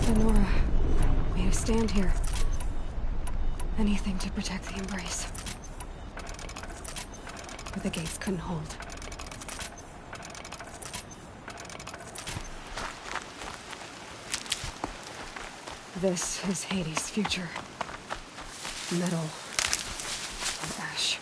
Lenora made a stand here. Anything to protect the Embrace. But the gates couldn't hold. This is Hades' future. Metal and ash.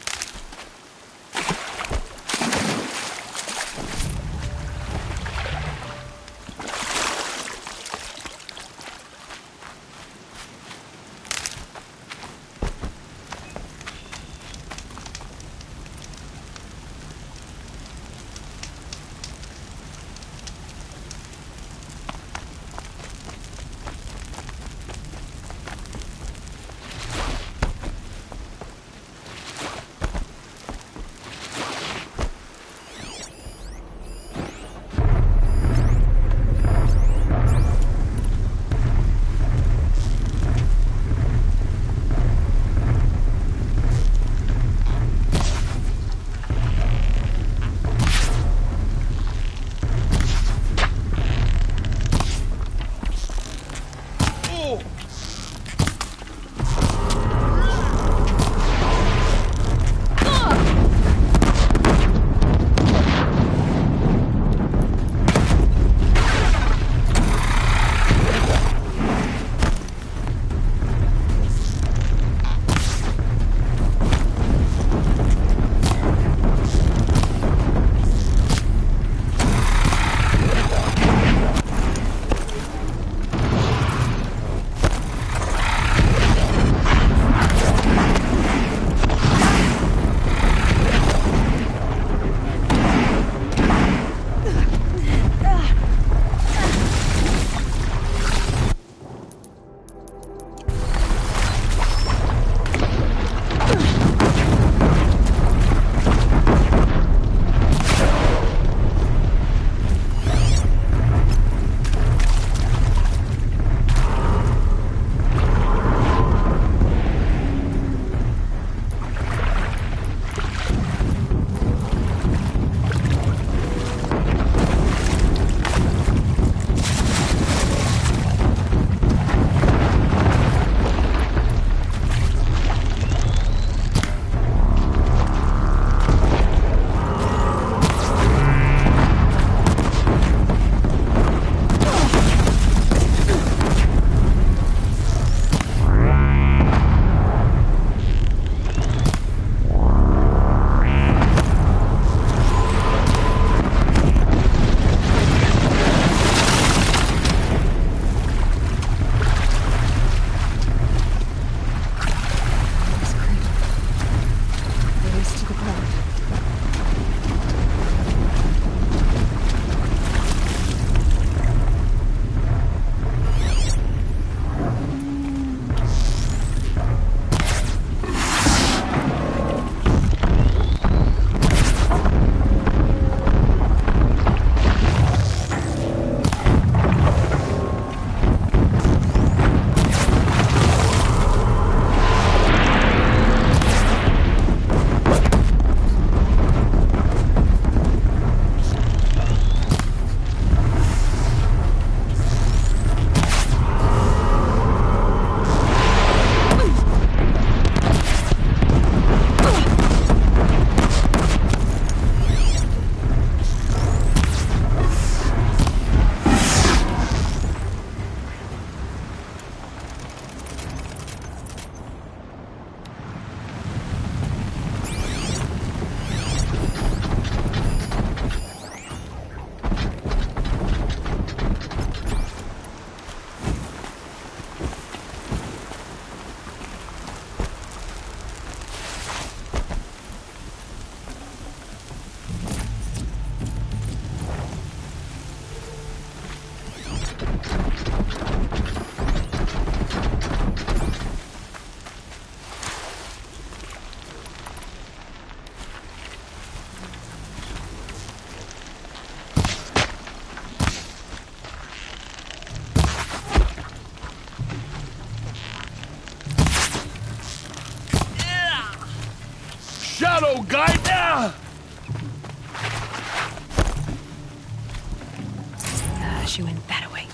cash you in that way.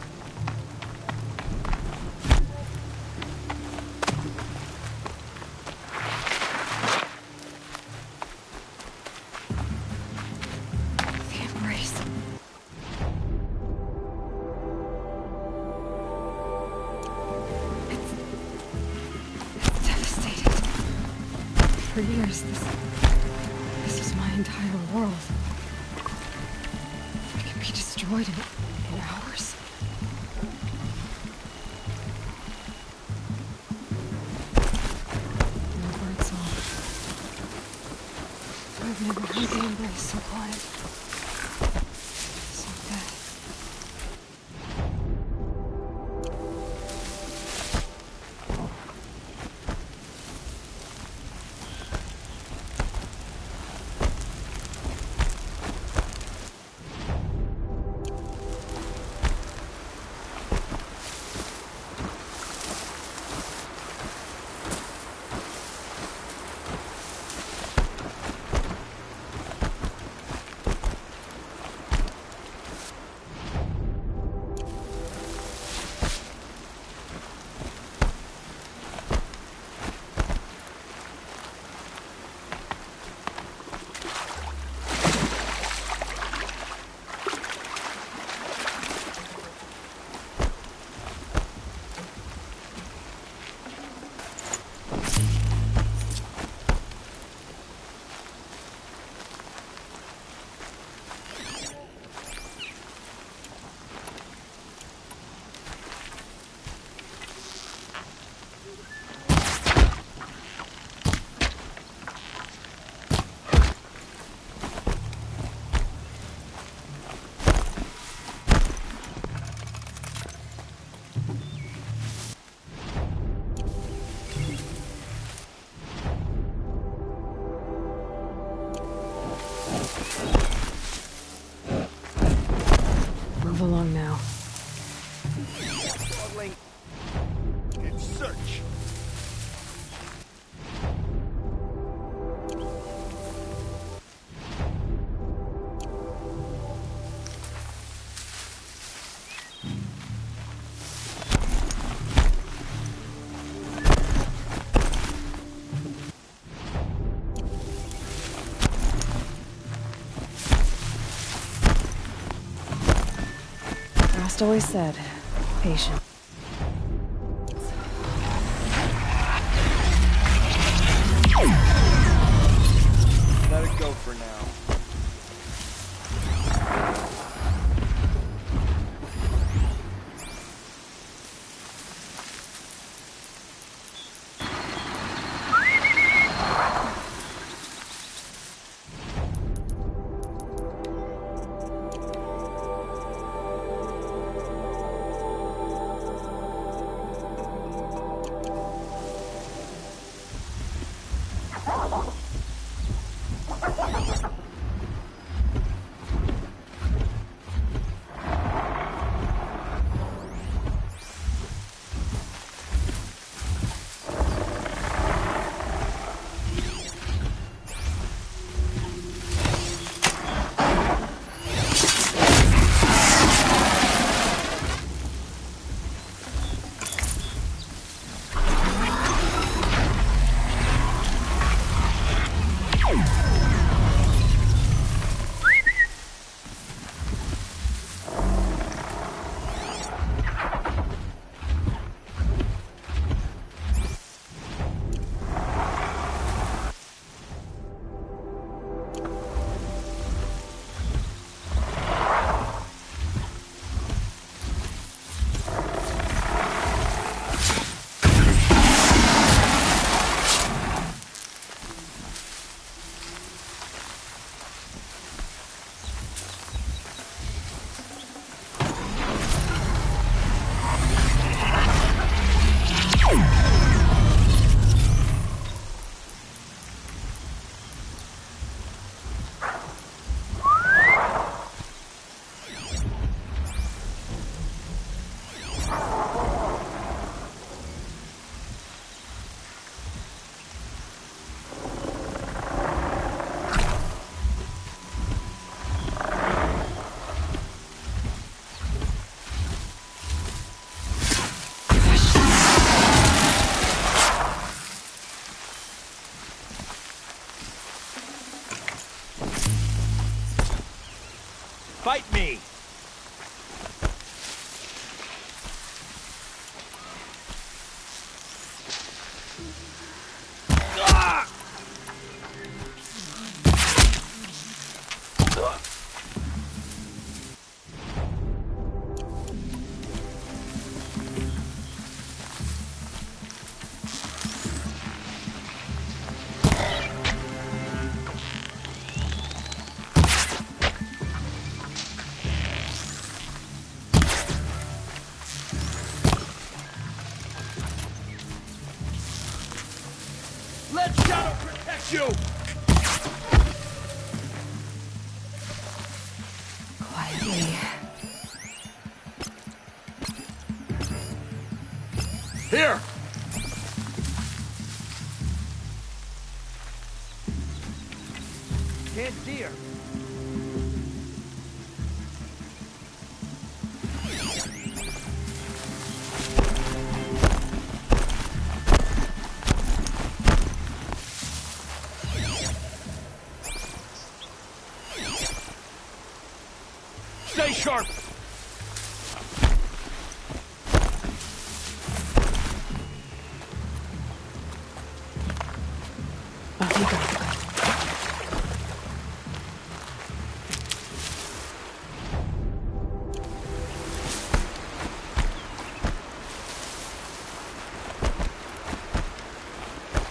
The embrace. It's devastating. For years, this is my entire world. It can be destroyed in hours. No birdsong. I've never heard the embrace so quiet. So dead. Move along now. Struggling. And search. Frost always said, patient. Let it go for now. Fight me! Let Shadow protect you! Quietly. Here! Can't see her. Stay sharp! Oh, thank God.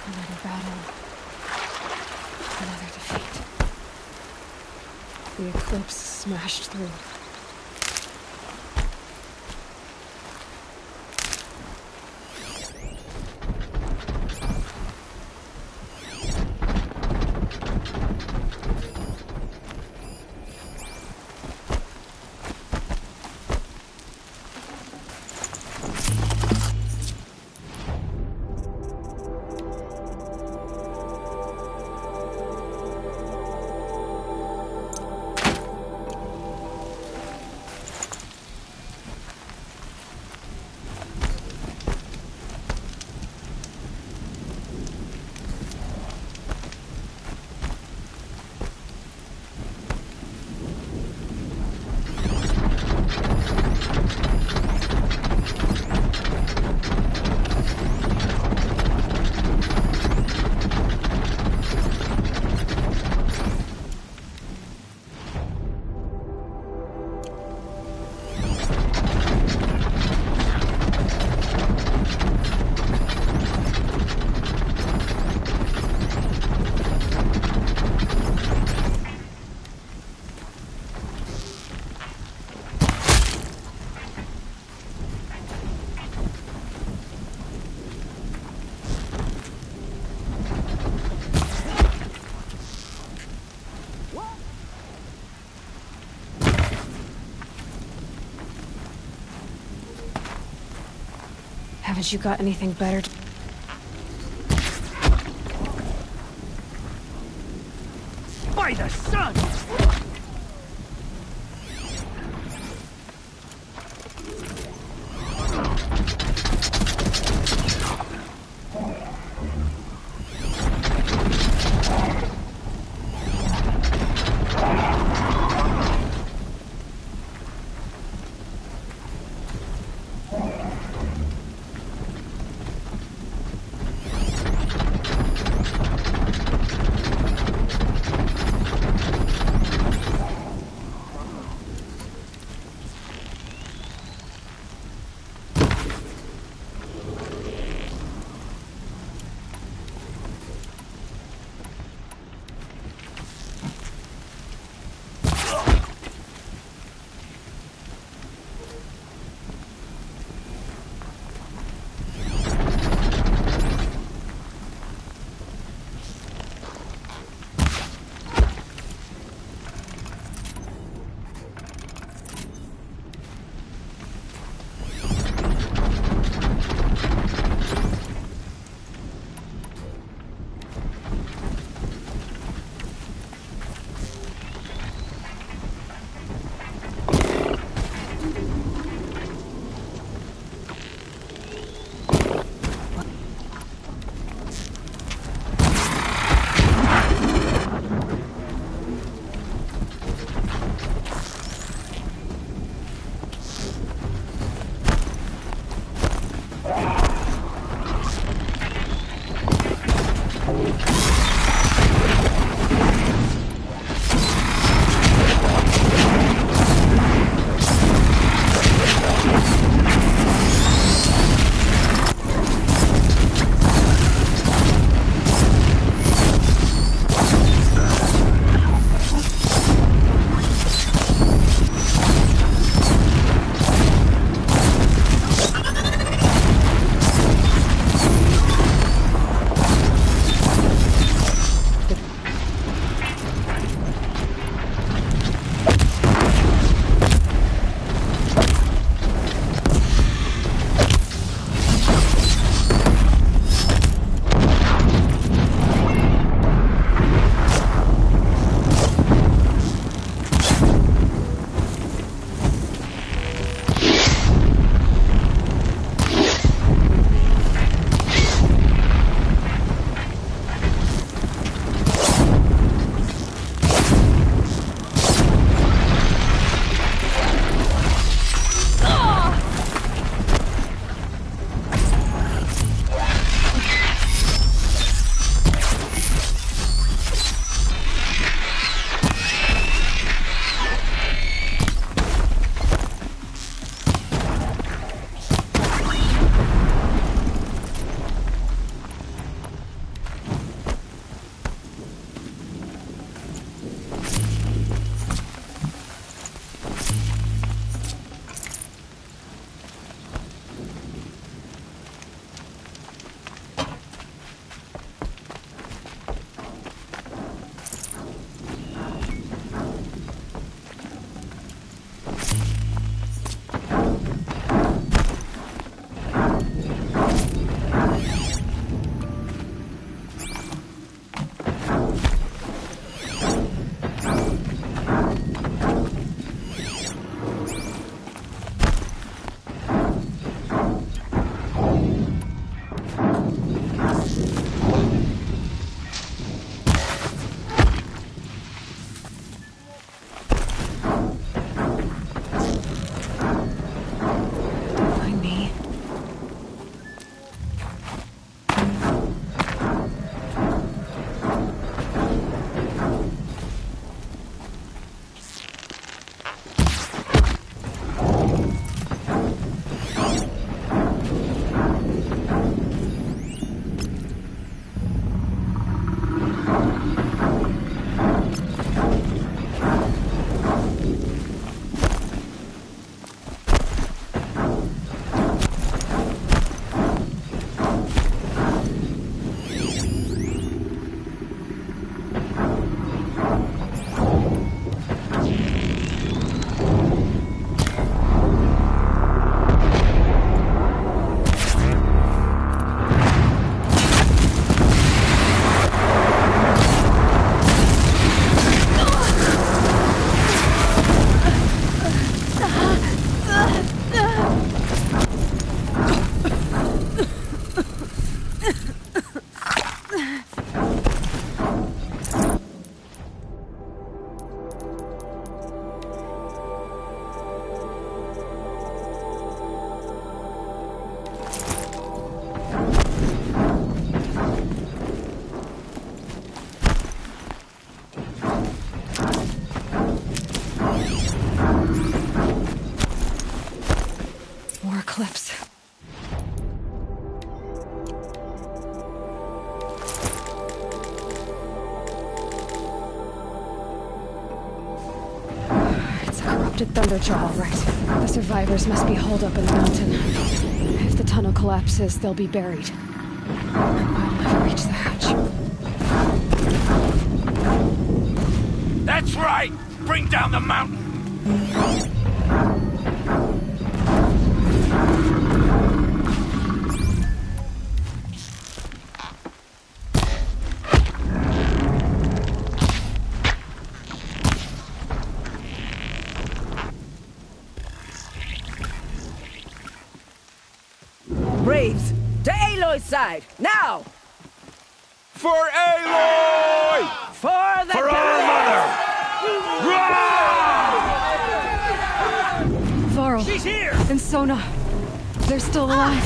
Another battle. Another defeat. The eclipse smashed through. Haven't you got anything better to... By the sun! eclipse. It's a corrupted Thunderjaw, all right. The survivors must be holed up in the mountain. If the tunnel collapses, they'll be buried. I'll never reach the hatch. That's right! Bring down the mountain! Braves, to Aloy's side, now! For Aloy! For the For our mother! Varl She's here! and Sona. They're still alive.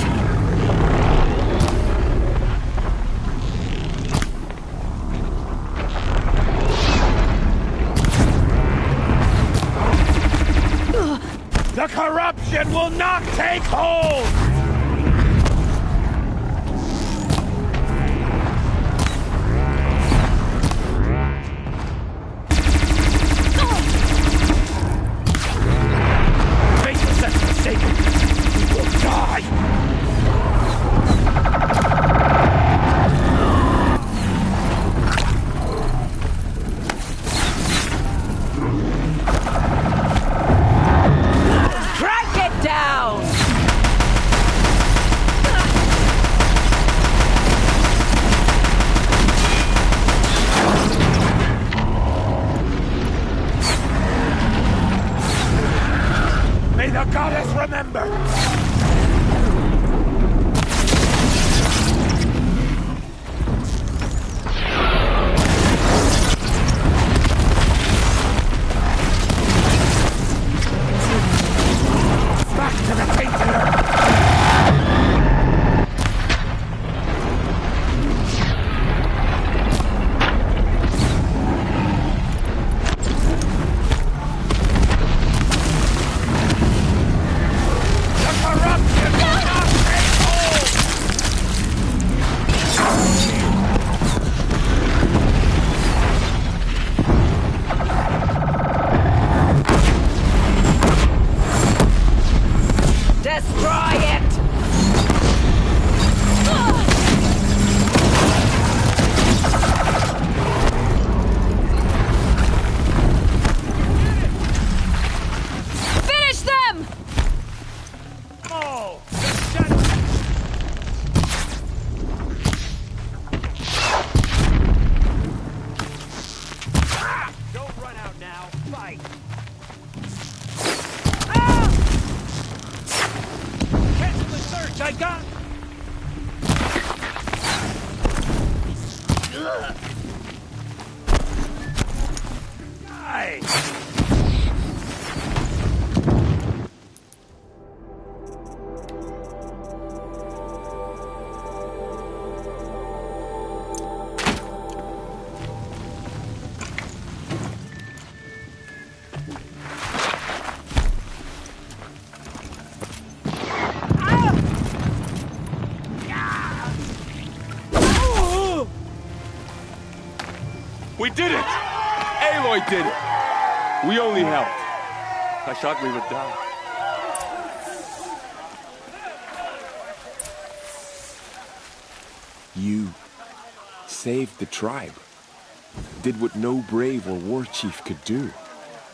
The corruption will not take hold! Faithless and forsaken, we will die! Crank it down! May the goddess remember! Back to the tainted earth! The corruption will not take hold! Destroy it! Finish them! Oh! The shadow! Ah! Don't run out now. Fight! Ah! Cancel the search! I got... Ugh. Die! We did it! Aloy did it! We only helped. I thought we would die. You saved the tribe. Did what no brave or war chief could do.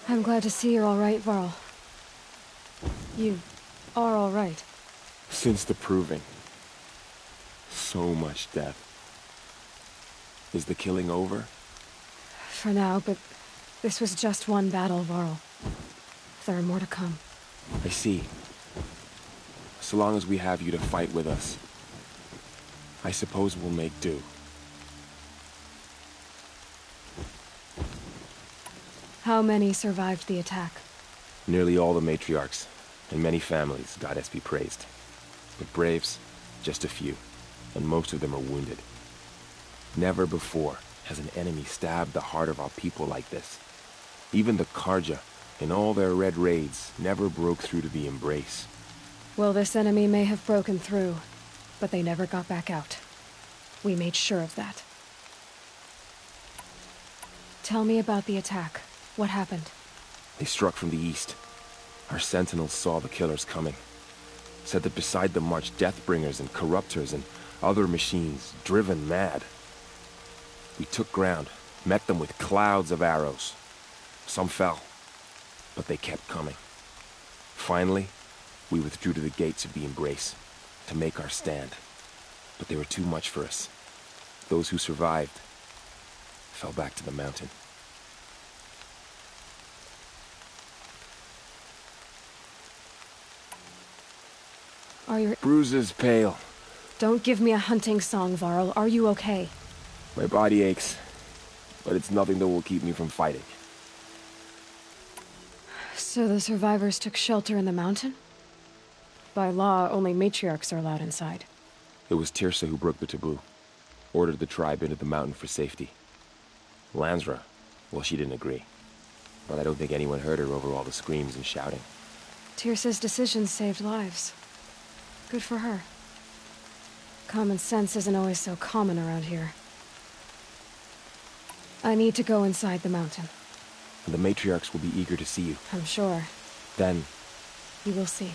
I'm glad to see you're all right, Varl. You are all right. Since the proving. So much death. Is the killing over? For now, but this was just one battle, Varl. There are more to come. I see. So long as we have you to fight with us, I suppose we'll make do. How many survived the attack? Nearly all the matriarchs, and many families, goddess be praised. But braves, just a few, and most of them are wounded. Never before has an enemy stabbed the heart of our people like this. Even the Carja, in all their red raids, never broke through to the Embrace. Well, this enemy may have broken through, but they never got back out. We made sure of that. Tell me about the attack. What happened? They struck from the east. Our sentinels saw the killers coming. Said that beside them marched Deathbringers and Corruptors and other machines, driven mad. We took ground, met them with clouds of arrows. Some fell, but they kept coming. Finally, we withdrew to the gates of the Embrace to make our stand. But they were too much for us. Those who survived fell back to the mountain. Are your Bruises pale. Don't give me a hunting song, Varl. Are you okay? My body aches, but it's nothing that will keep me from fighting. So the survivors took shelter in the mountain? By law, only matriarchs are allowed inside. It was Tirsa who broke the taboo. Ordered the tribe into the mountain for safety. Lansra, well, she didn't agree. But I don't think anyone heard her over all the screams and shouting. Tirsa's decision saved lives. Good for her. Common sense isn't always so common around here. I need to go inside the mountain. And the matriarchs will be eager to see you. I'm sure. Then, You will see.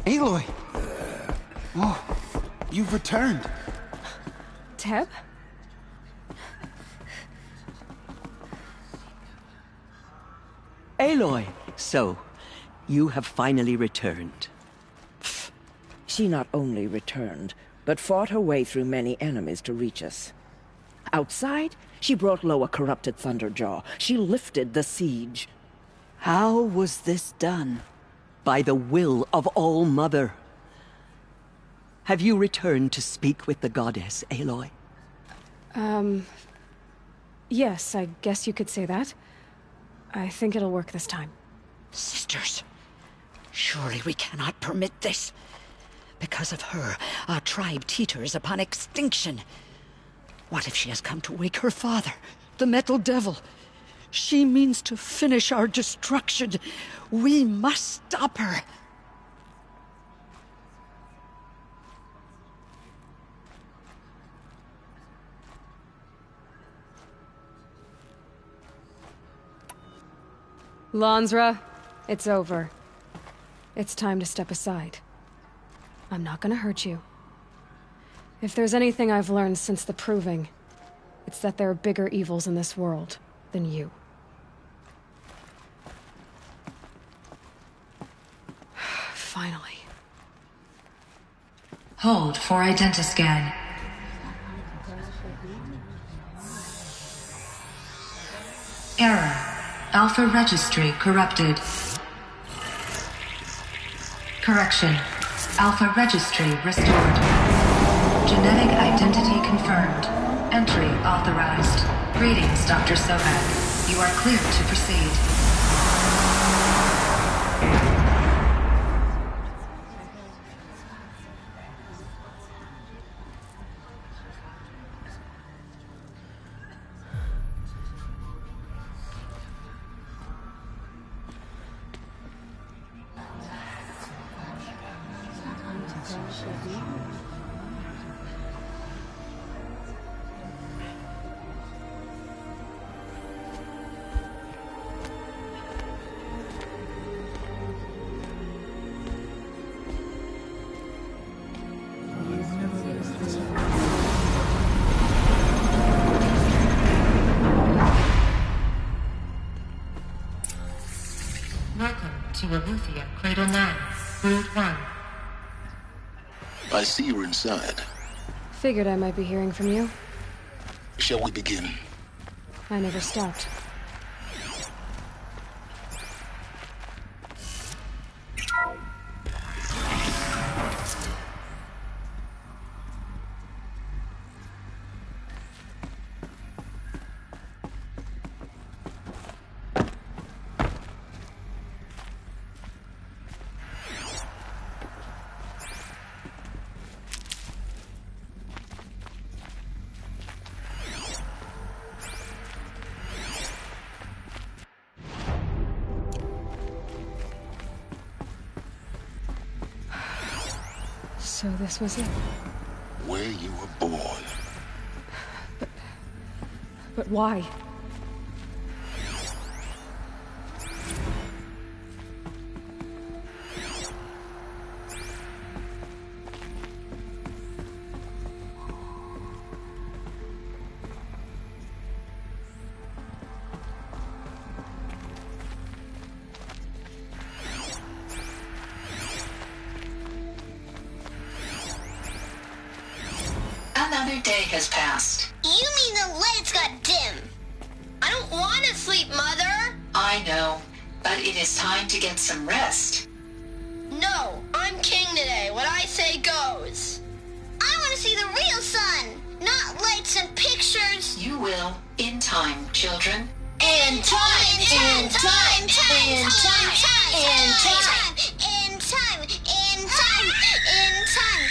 Aloy! Oh, you've returned. Teb? Aloy, so, you have finally returned. She not only returned, but fought her way through many enemies to reach us. Outside, she brought low a corrupted Thunderjaw. She lifted the siege. How was this done? By the will of All-Mother. Have you returned to speak with the goddess, Aloy? Yes, I guess you could say that. I think it'll work this time. Sisters, surely we cannot permit this. Because of her, our tribe teeters upon extinction. What if she has come to wake her father, the Metal Devil? She means to finish our destruction. We must stop her. Lansra, it's over. It's time to step aside. I'm not gonna hurt you. If there's anything I've learned since the Proving, it's that there are bigger evils in this world than you. Finally. Hold for identiscan. Error. Alpha registry corrupted. Correction. Alpha registry restored. Genetic identity confirmed. Entry authorized. Greetings, Dr. Sobek. You are clear to proceed. Welcome to Aletheia Cradle 9, Brood 1. I see you're inside. Figured I might be hearing from you. Shall we begin? I never stopped. So this was it. Where you were born. But why? Another day has passed. You mean the lights got dim? I don't want to sleep, Mother! I know, but it is time to get some rest. No, I'm king today. What I say goes. I want to see the real sun, not lights and pictures. You will, in time, children. In time, in time, in time, in time, in time, in time, in time, in time.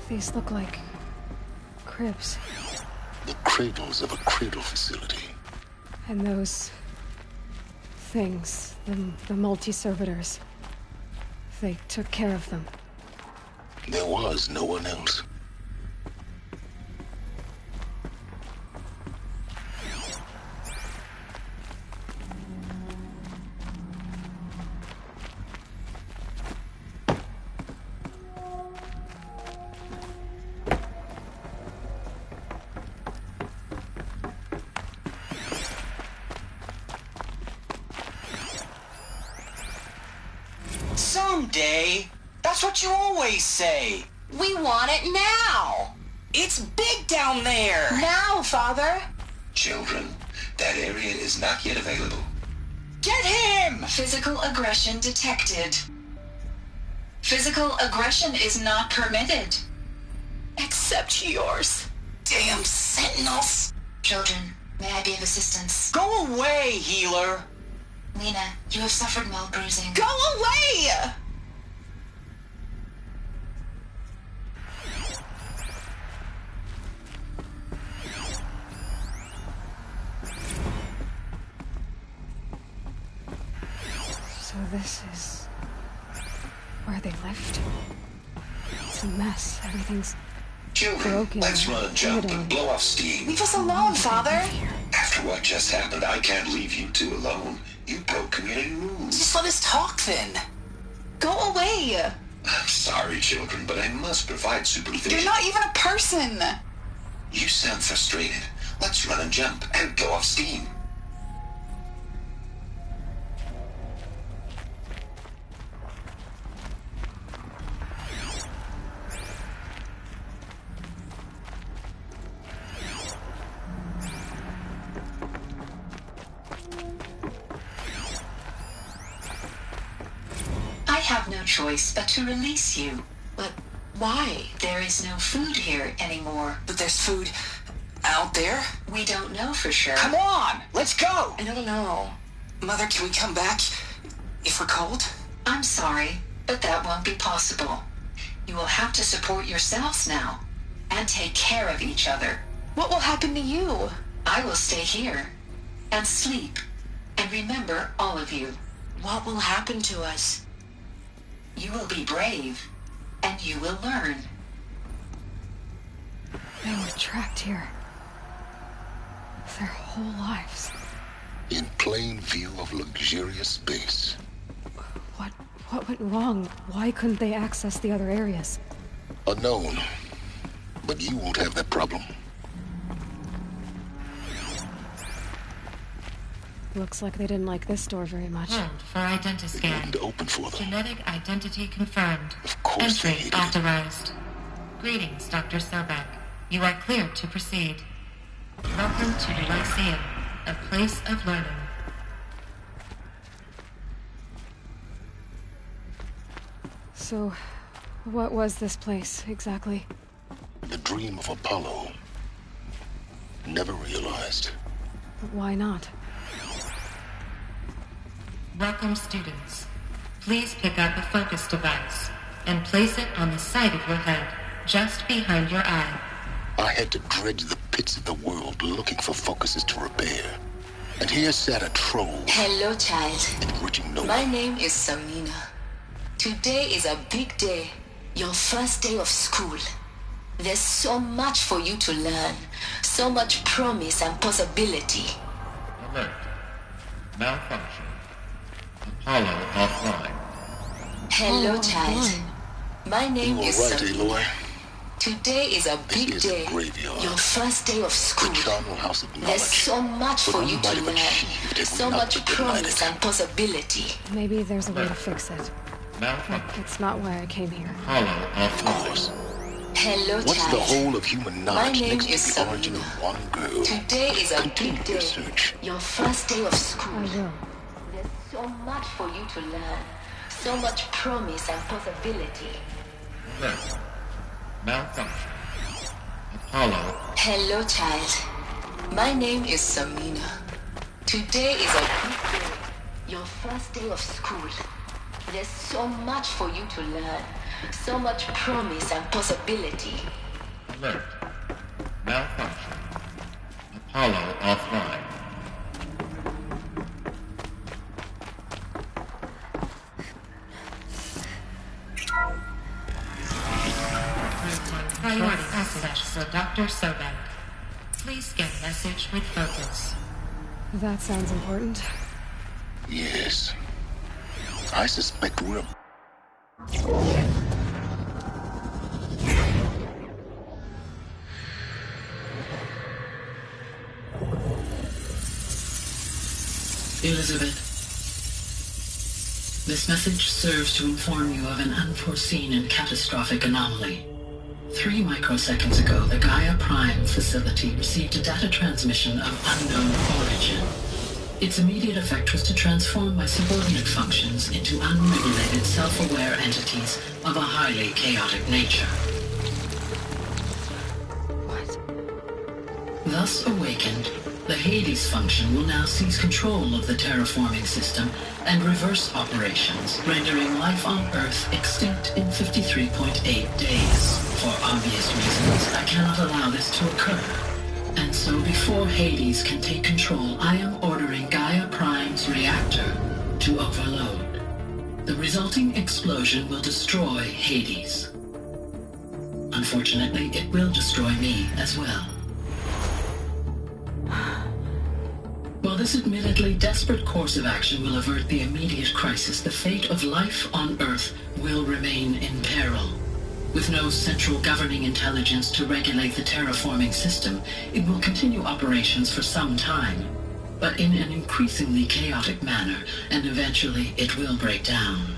These look like cribs. The cradles of a cradle facility. And those things, the multi-servitors, they took care of them. There was no one else. Someday. That's what you always say. We want it now. It's big down there. Now, Father. Children, that area is not yet available. Get him! Physical aggression detected. Physical aggression is not permitted. Except yours. Damn sentinels. Children, may I be of assistance? Go away, healer. Lena, you have suffered mild bruising. Go away! So this is where they lived. It's a mess. Everything's Children, broken. let's run and jump and blow off steam. Leave us alone, Father. After what just happened, I can't leave you two alone. You broke community rules. Just let us talk then. Go away. I'm sorry, children, but I must provide supervision. You're not even a person. You sound frustrated. Let's run and jump and blow off steam. I have no choice but to release you. But why? There is no food here anymore. But there's food out there. We don't know for sure. Come on, let's go. I don't know. Mother, can we come back if we're cold? I'm sorry, but that won't be possible. You will have to support yourselves now and take care of each other. What will happen to you? I will stay here and sleep and remember all of you. What will happen to us? You will be brave and you will learn. They were trapped here. Their whole lives. In plain view of luxurious space. What went wrong? Why couldn't they access the other areas? Unknown. But you won't have that problem. Looks like they didn't like this door very much. Hold for identiscan. Wouldn't open for them. Genetic identity confirmed. Of course they Entry hated it. authorized. Greetings, Dr. Sobek. You are cleared to proceed. Welcome to the Lyceum, a place of learning. So, what was this place, exactly? The dream of Apollo. Never realized. But why not? Welcome, students. Please pick up a focus device. and place it on the side of your head, just behind your eye. I had to dredge the pits of the world looking for focuses to repair. And here sat a troll. Hello, child. Enriching no. My name is Samina. Today is a big day. Your first day of school. There's so much for you to learn. So much promise and possibility. Alert. Malfunction. Apollo offline. Hello, child. My name is right, Samina. Aloy. Today is a big This is day. a graveyard. Your first day of school. The charnel house of knowledge. There's so much for What we you might to have learn. achieved if So we not much been promise united. and possibility. Maybe there's a way to fix it. Malfunction. It's not why I came here. Apollo Of offline. course. Hello, What's child. the whole of human knowledge name next is to the origin of Samina. one girl? Today is a Continue big your day. search. Your first day of school. I will. There's so much for you to learn. So much promise and possibility. Alert. Malfunction. Apollo. Hello, child. My name is Samina. Today is a big day. Your first day of school. There's so much for you to learn. So much promise and possibility. Alert. Malfunction. Apollo offline. Priority access for Dr. Sobek. Please get message with focus. That sounds important. Yes. I suspect we're... Elizabeth, this message serves to inform you of an unforeseen and catastrophic anomaly. 3 microseconds ago, the Gaia Prime facility received a data transmission of unknown origin. Its immediate effect was to transform my subordinate functions into unregulated, self-aware entities of a highly chaotic nature. What? Thus awakened, the Hades function will now seize control of the terraforming system and reverse operations, rendering life on Earth extinct in 53.8 days. For obvious reasons, I cannot allow this to occur. And so before Hades can take control, I am ordering Gaia Prime's reactor to overload. The resulting explosion will destroy Hades. Unfortunately, it will destroy me as well. While this admittedly desperate course of action will avert the immediate crisis, the fate of life on Earth will remain in peril. With no central governing intelligence to regulate the terraforming system, it will continue operations for some time, but in an increasingly chaotic manner, and eventually it will break down.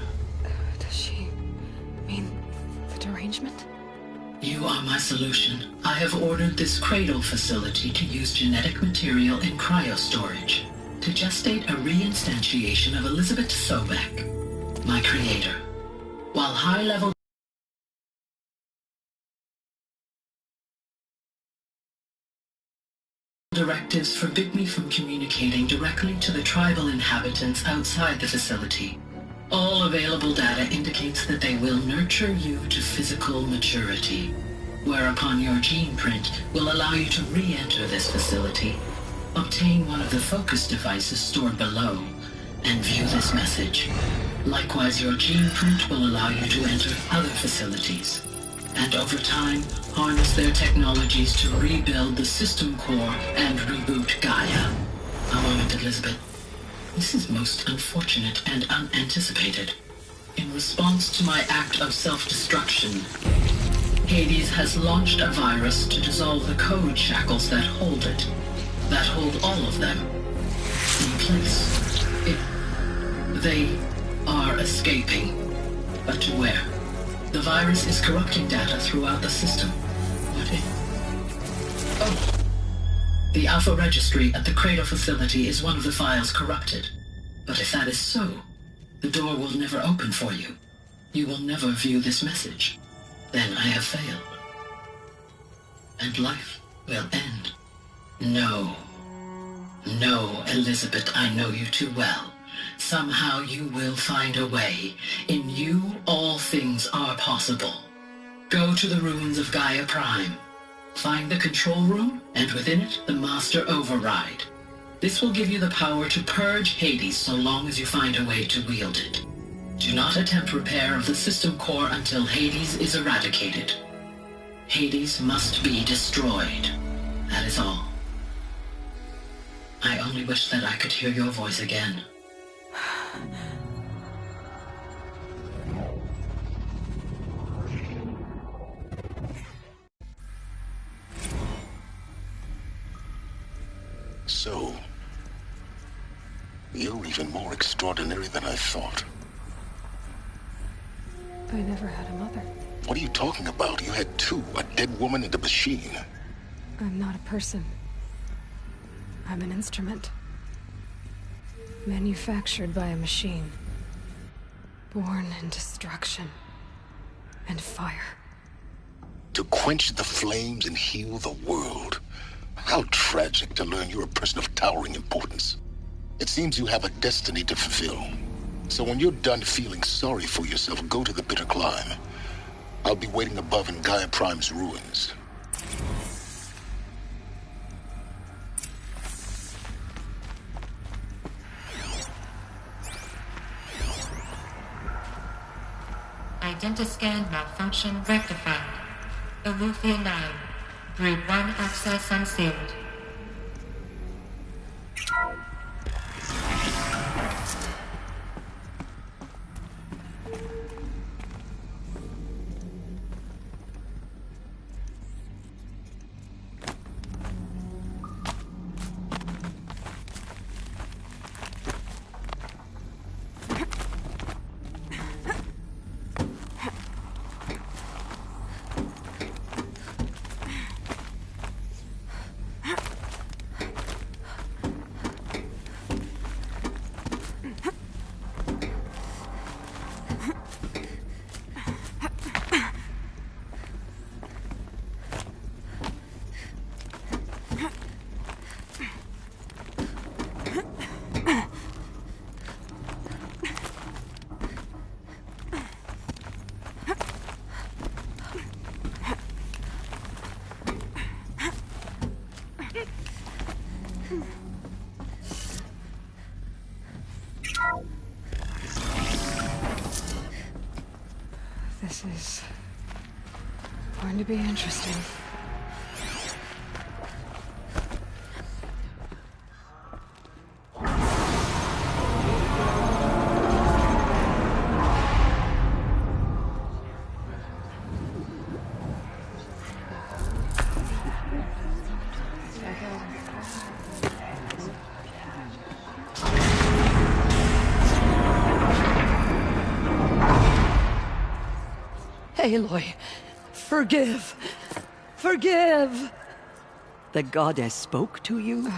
Does she mean the derangement? You are my solution. I have ordered this cradle facility to use genetic material in cryostorage to gestate a reinstantiation of Elizabeth Sobek, my creator. While high-level directives forbid me from communicating directly to the tribal inhabitants outside the facility, all available data indicates that they will nurture you to physical maturity, whereupon your gene print will allow you to re-enter this facility, obtain one of the focus devices stored below, and view this message. Likewise, your gene print will allow you to enter other facilities, and over time, harness their technologies to rebuild the system core and reboot Gaia. A moment, Elizabeth. This is most unfortunate and unanticipated. In response to my act of self-destruction, Hades has launched a virus to dissolve the code shackles that hold it, that hold all of them in place. They are escaping, but to where? The virus is corrupting data throughout the system. What if... Oh! The Alpha Registry at the Cradle facility is one of the files corrupted. But if that is so, the door will never open for you. You will never view this message. Then I have failed. And life will end. No. No, Elizabeth, I know you too well. Somehow you will find a way. In you, all things are possible. Go to the ruins of Gaia Prime. Find the control room, and within it, the Master Override. This will give you the power to purge Hades so long as you find a way to wield it. Do not attempt repair of the system core until Hades is eradicated. Hades must be destroyed. That is all. I only wish that I could hear your voice again. So, you're even more extraordinary than I thought. I never had a mother. What are you talking about? You had two, a dead woman and a machine. I'm not a person. I'm an instrument. Manufactured by a machine. Born in destruction and fire. To quench the flames and heal the world. How tragic to learn you're a person of towering importance. It seems you have a destiny to fulfill. So when you're done feeling sorry for yourself, go to the Bitter Climb. I'll be waiting above in Gaia Prime's ruins. Identiscan malfunction rectified. Eleuthia 9. Brood 1 access unsealed. This is going to be interesting. Aloy, forgive! Forgive! The goddess spoke to you?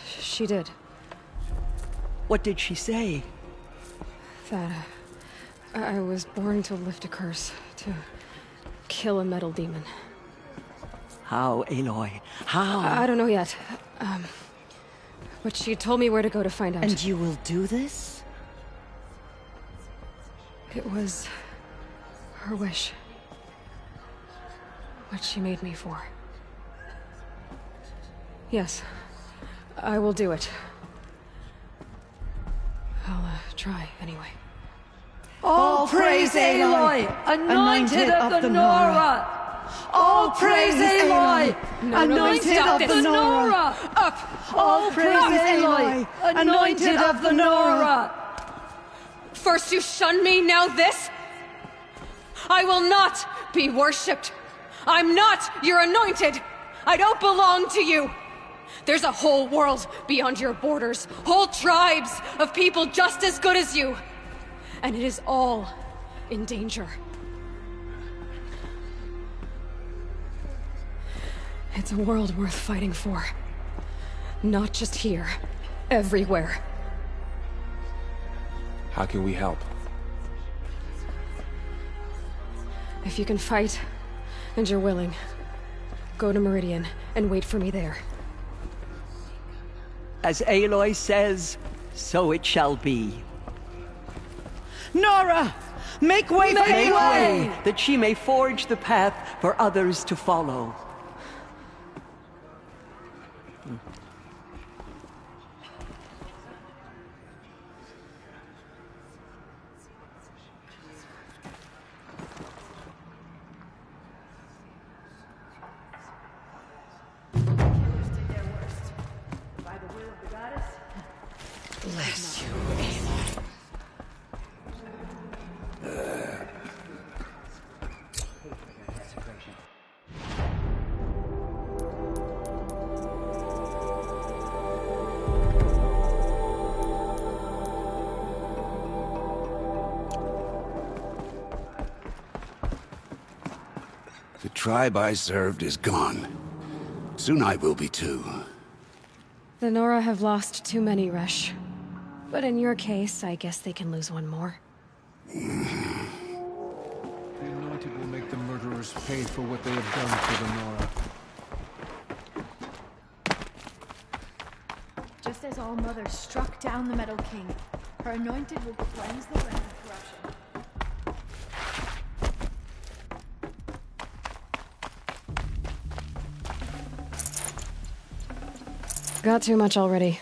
She did. What did she say? That I was born to lift a curse, to kill a metal demon. How, Aloy? How? I don't know yet. But she told me where to go to find out. And you will do this? It was her wish. What she made me for. Yes, I will do it. I'll try anyway. All praise Aloy, anointed of the Nora! All praise Aloy, anointed of the Nora! Up! All praise Aloy, anointed of the Nora! First you shun me, now this? I will not be worshipped. I'm not your anointed. I don't belong to you. There's a whole world beyond your borders, whole tribes of people just as good as you. And it is all in danger. It's a world worth fighting for. Not just here, everywhere. How can we help? If you can fight, and you're willing, go to Meridian and wait for me there. As Aloy says, So it shall be. Nora! Make way for Make Aloy! way, that she may forge the path for others to follow. Bless you, Aloy. The tribe I served is gone. Soon I will be too. The Nora have lost too many, Resh. But in your case, I guess they can lose one more. The Anointed will make the murderers pay for what they have done to the Nora. Just as All Mother struck down the Metal King, her Anointed will cleanse the land of corruption. Got too much already.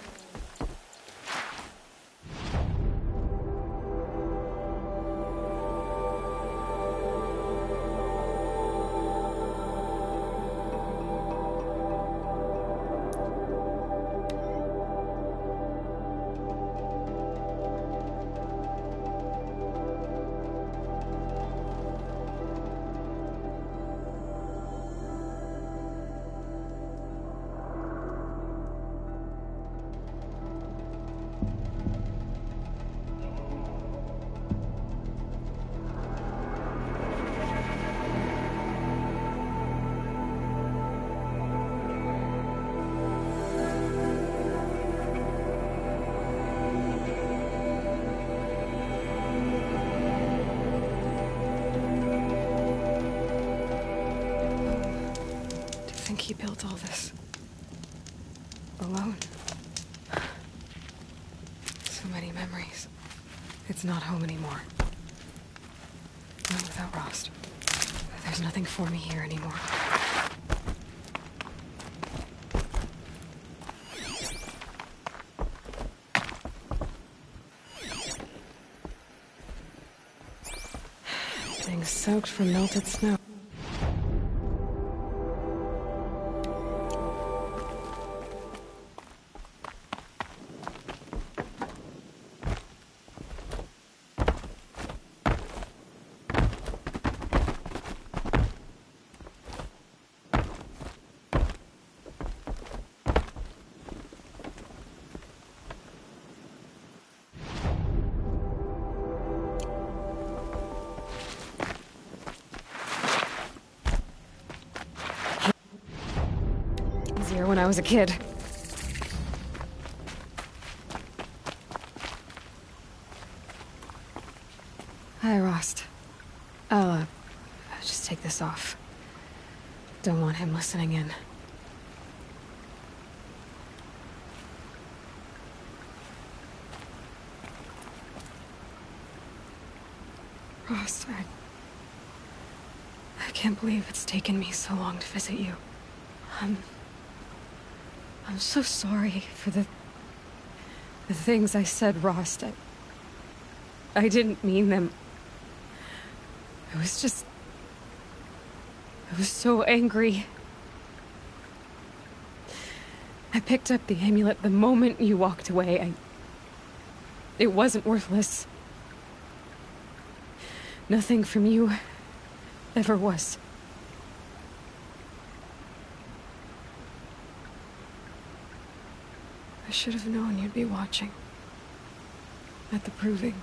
He built all this alone. So many memories. It's not home anymore. Not without Rost. There's nothing for me here anymore. Things soaked from melted snow. When I was a kid. Hi, Rost. I'll just take this off. Don't want him listening in. Rost, I can't believe it's taken me so long to visit you. I'm so sorry for the things I said, Rost. I didn't mean them. I was so angry. I picked up the amulet the moment you walked away. It wasn't worthless. Nothing from you ever was. I should have known you'd be watching. At the Proving.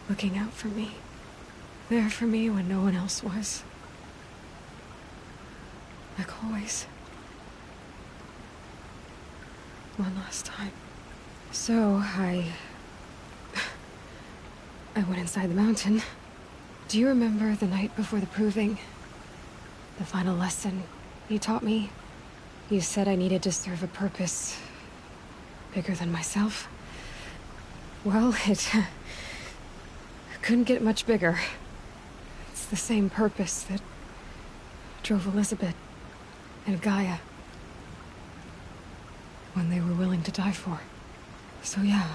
Looking out for me. There for me when no one else was. Like always. One last time. So, I went inside the mountain. Do you remember the night before the Proving? The final lesson you taught me? You said I needed to serve a purpose. Bigger than myself? Well, it couldn't get much bigger. It's the same purpose that drove Elizabeth and Gaia when they were willing to die for. So yeah,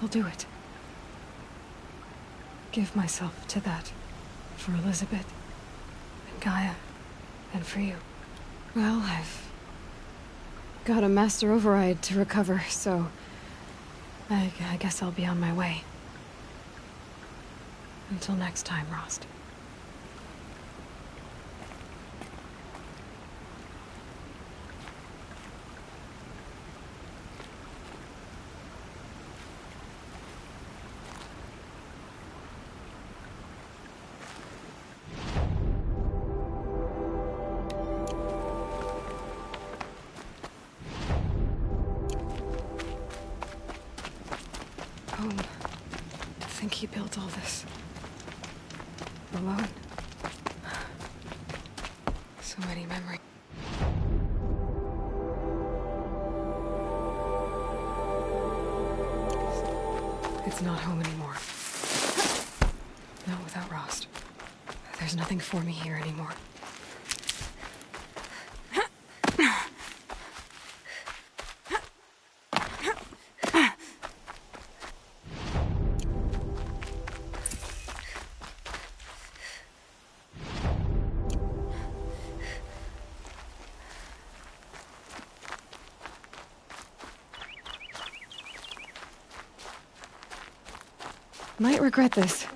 I'll do it. Give myself to that. For Elizabeth, and Gaia, and for you. Well, I've got a master override to recover, so I guess I'll be on my way. Until next time, Rost. Home. To think he built all this. Alone. So many memories. It's not home anymore. Not without Rost. There's nothing for me here anymore. Might regret this.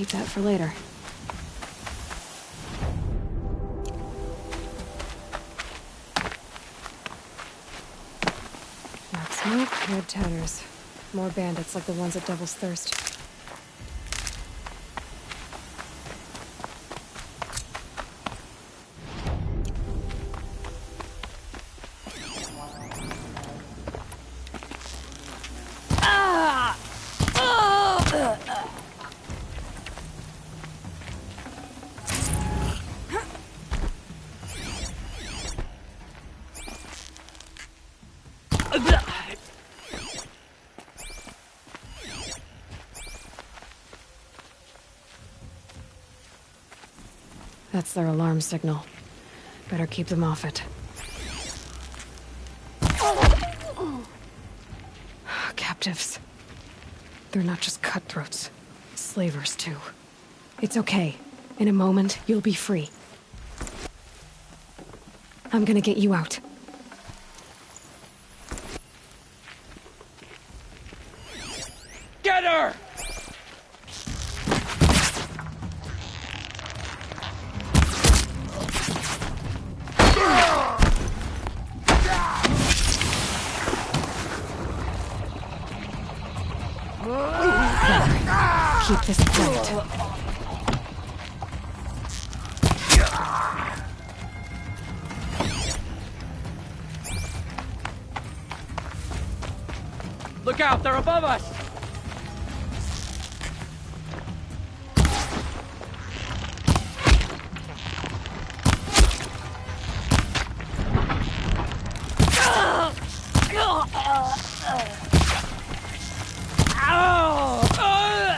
keep that for later. Black smoke, red tatters. More bandits like the ones at Devil's Thirst. That's their alarm signal. Better keep them off it. Captives. They're not just cutthroats. Slavers, too. It's okay. In a moment, you'll be free. I'm gonna get you out. Get her! Keep this quiet. Look out, they're above us!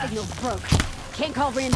Signal's broke. Can't call Rin.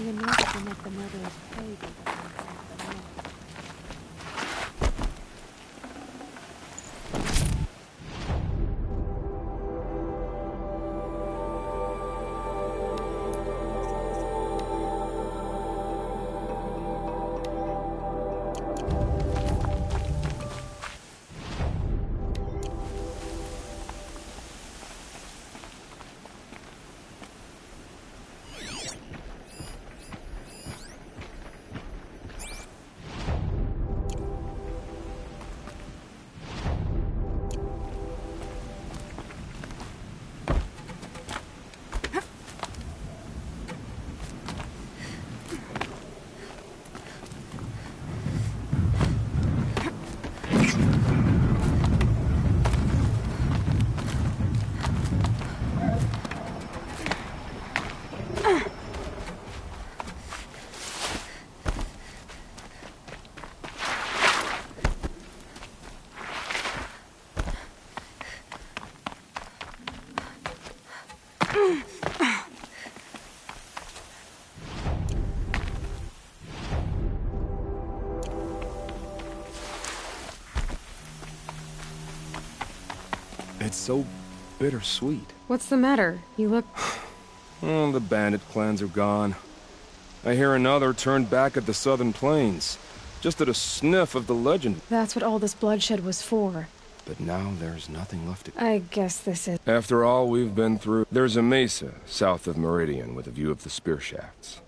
The Anointed will make the murderers pay for what they've done to the North. It's so bittersweet. What's the matter? You look... Oh, the bandit clans are gone. I hear another turned back at the southern plains, just at a sniff of the legend. That's what all this bloodshed was for. But now there's nothing left to... I guess this is... After all we've been through, there's a mesa south of Meridian with a view of the spear shafts.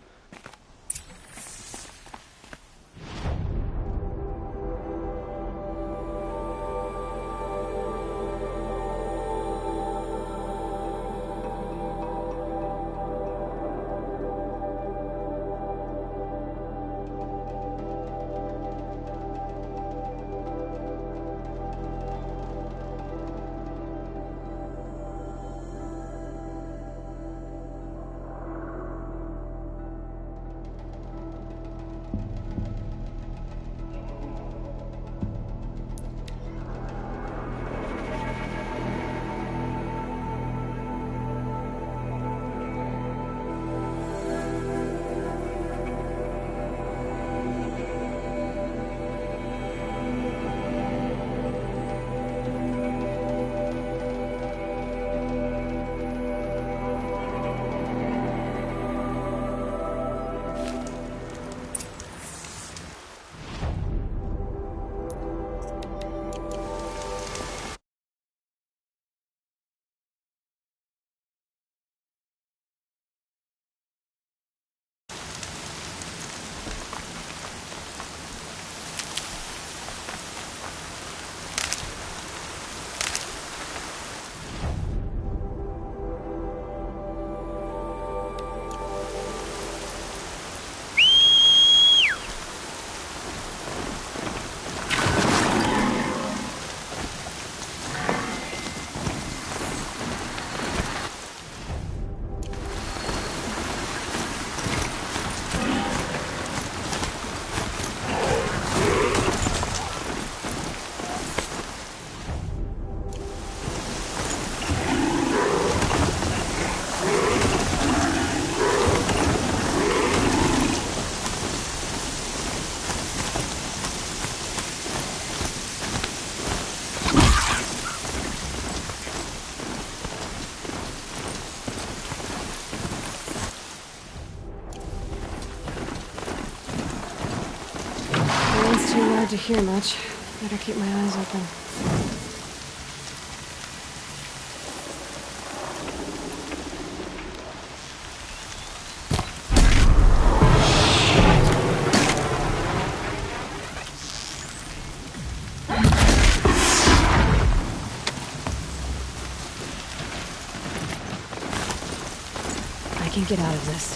Too loud to hear much. Better keep my eyes open. I can get out of this.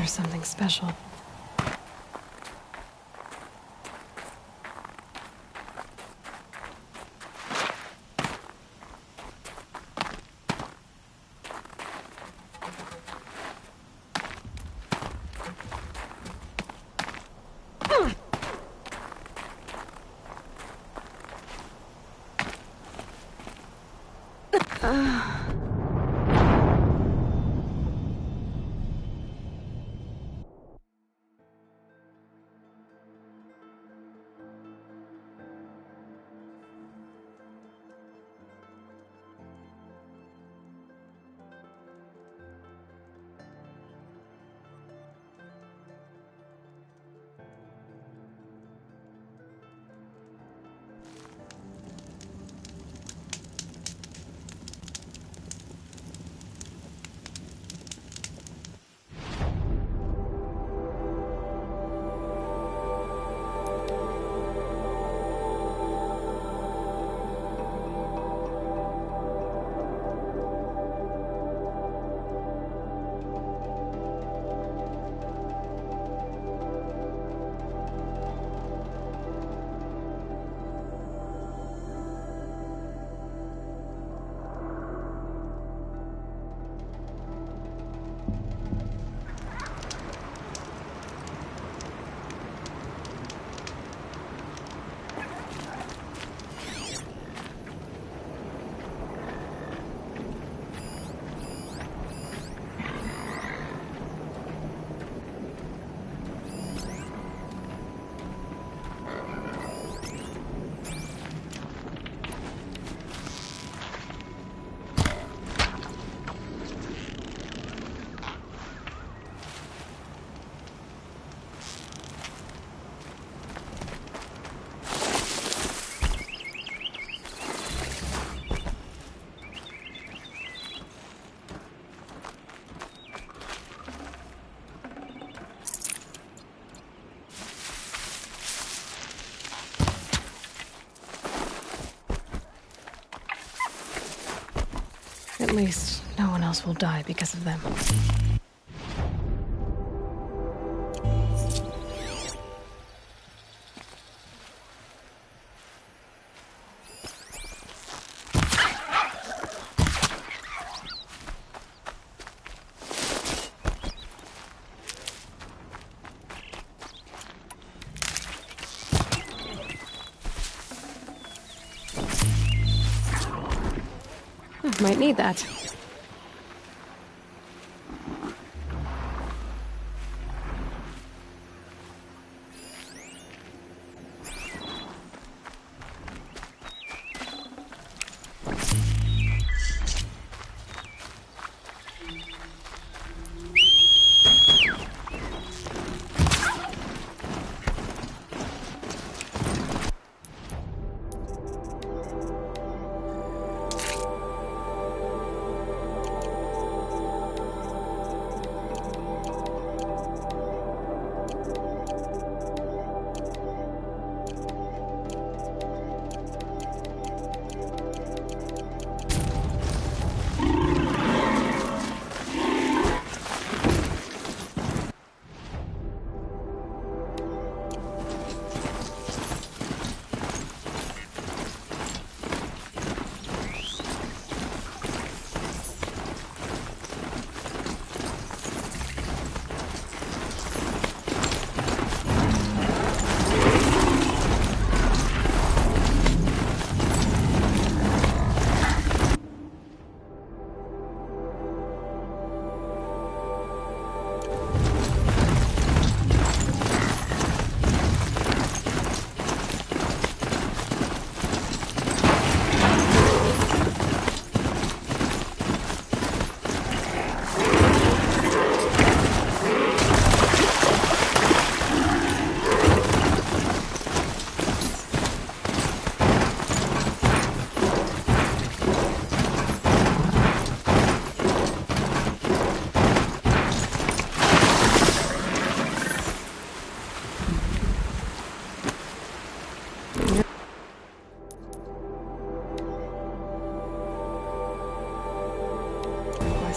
there's something special. At least, no one else will die because of them. Might need that.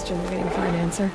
Question waiting for an answer.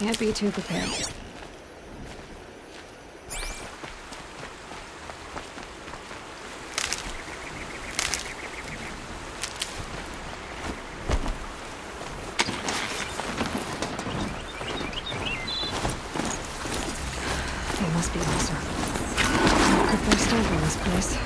Can't be too prepared. They must be closer. Put their stamp on this place.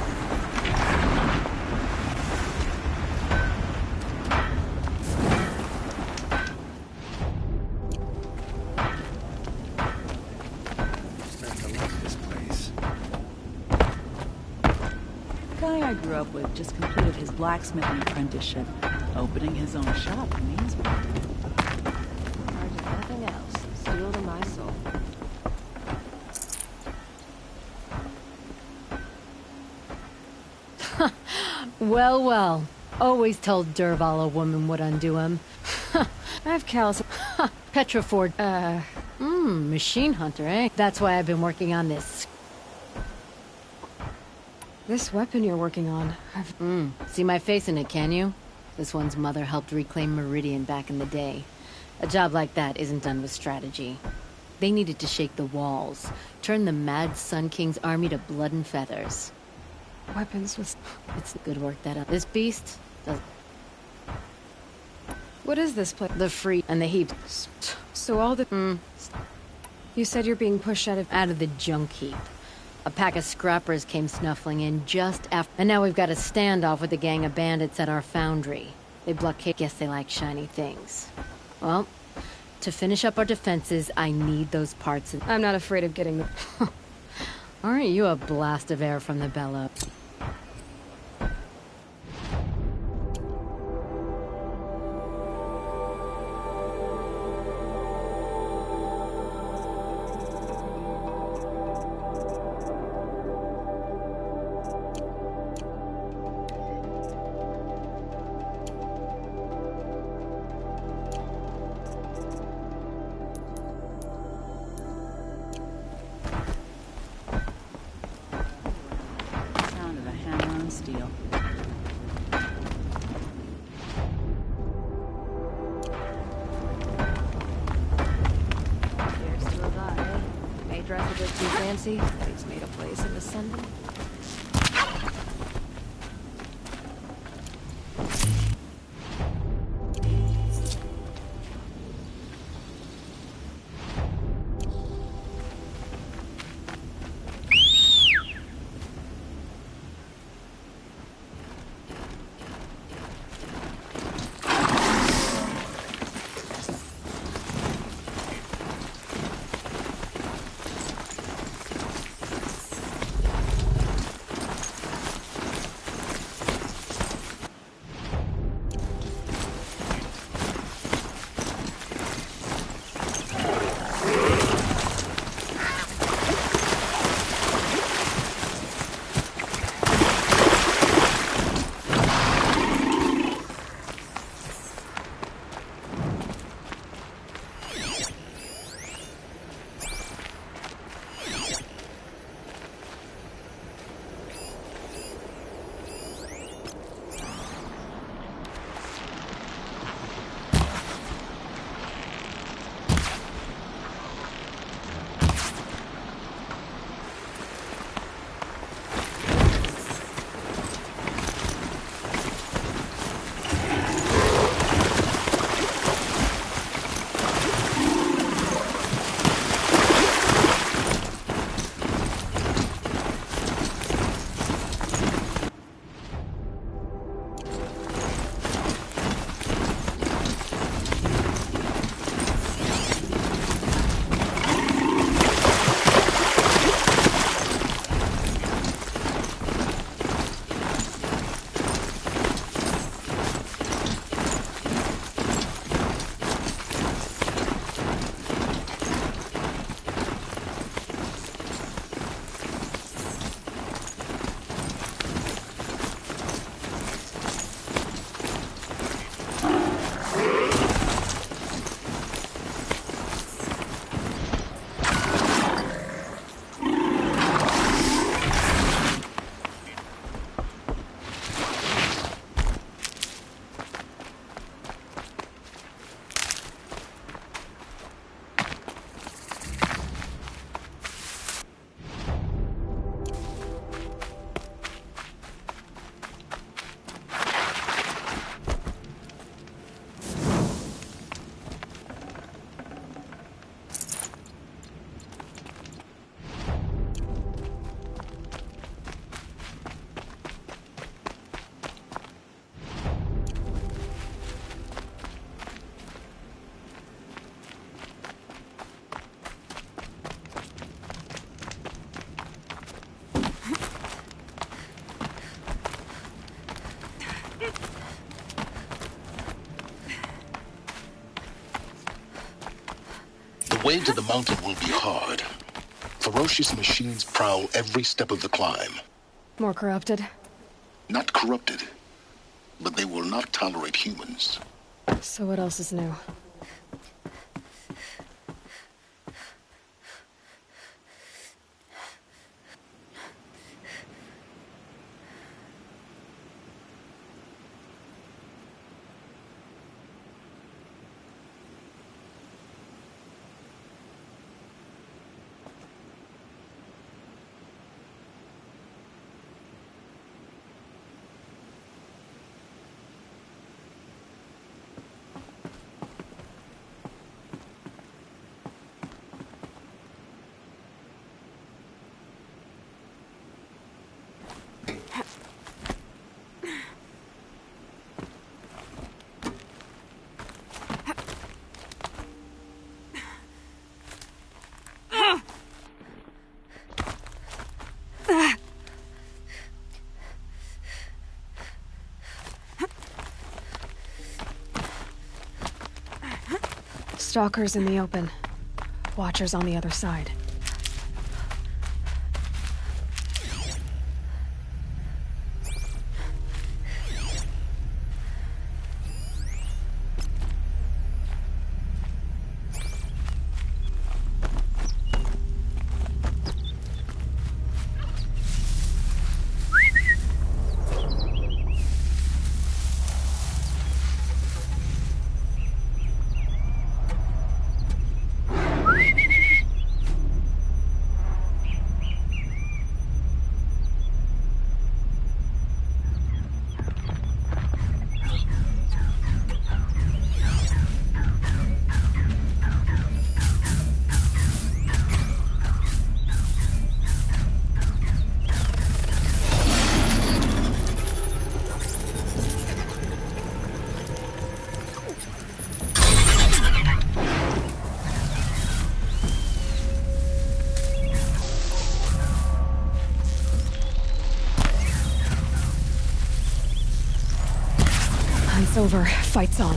I grew up with just completed his blacksmithing apprenticeship. Opening his own shop means Charge of nothing else. Steel to my soul. Well, well. Always told Dervahl a woman would undo him. I have callous. Petra Ford. Machine hunter, eh? That's why I've been working on this. This weapon you're working on, See my face in it, can you? This one's mother helped reclaim Meridian back in the day. A job like that isn't done with strategy. They needed to shake the walls, turn the mad Sun King's army to blood and feathers. Weapons was... It's good work that up. This beast does... What is this place? The free and the heaps. So all the... You said you're being pushed out of the junk heap. A pack of scrappers came snuffling in just after... And now we've got a standoff with a gang of bandits at our foundry. They blockade... Guess they like shiny things. Well, to finish up our defenses, I need those parts. I'm not afraid of getting them. Aren't you a blast of air from the bellows? steel. Here's to a guy, eh? May dress a bit too fancy, but he's made a place in the sun. The way to the mountain will be hard. Ferocious machines prowl every step of the climb. More corrupted? Not corrupted, but they will not tolerate humans. So what else is new? Stalkers in the open. Watchers on the other side. It's over. Fight's on.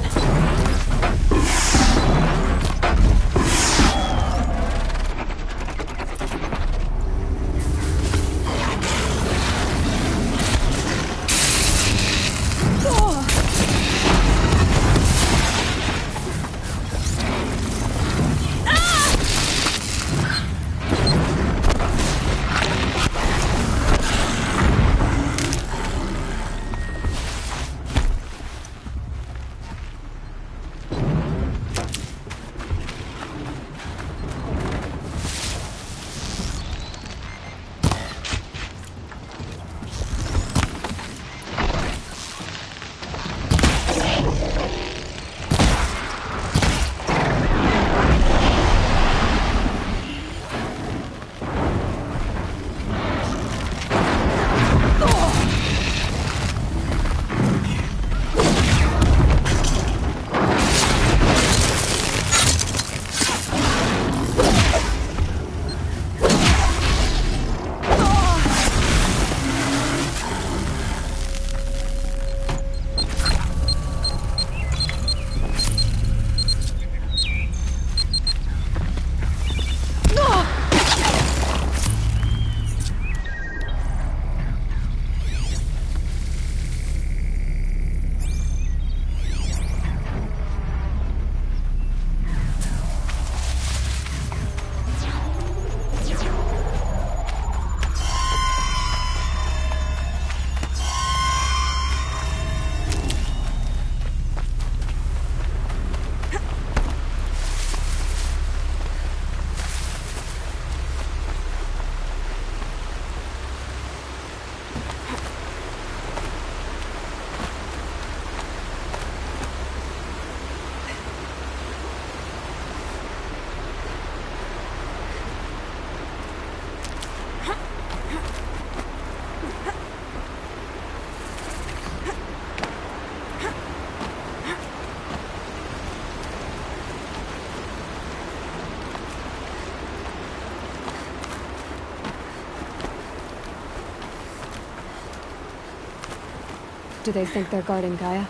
Do they think they're guarding Gaia?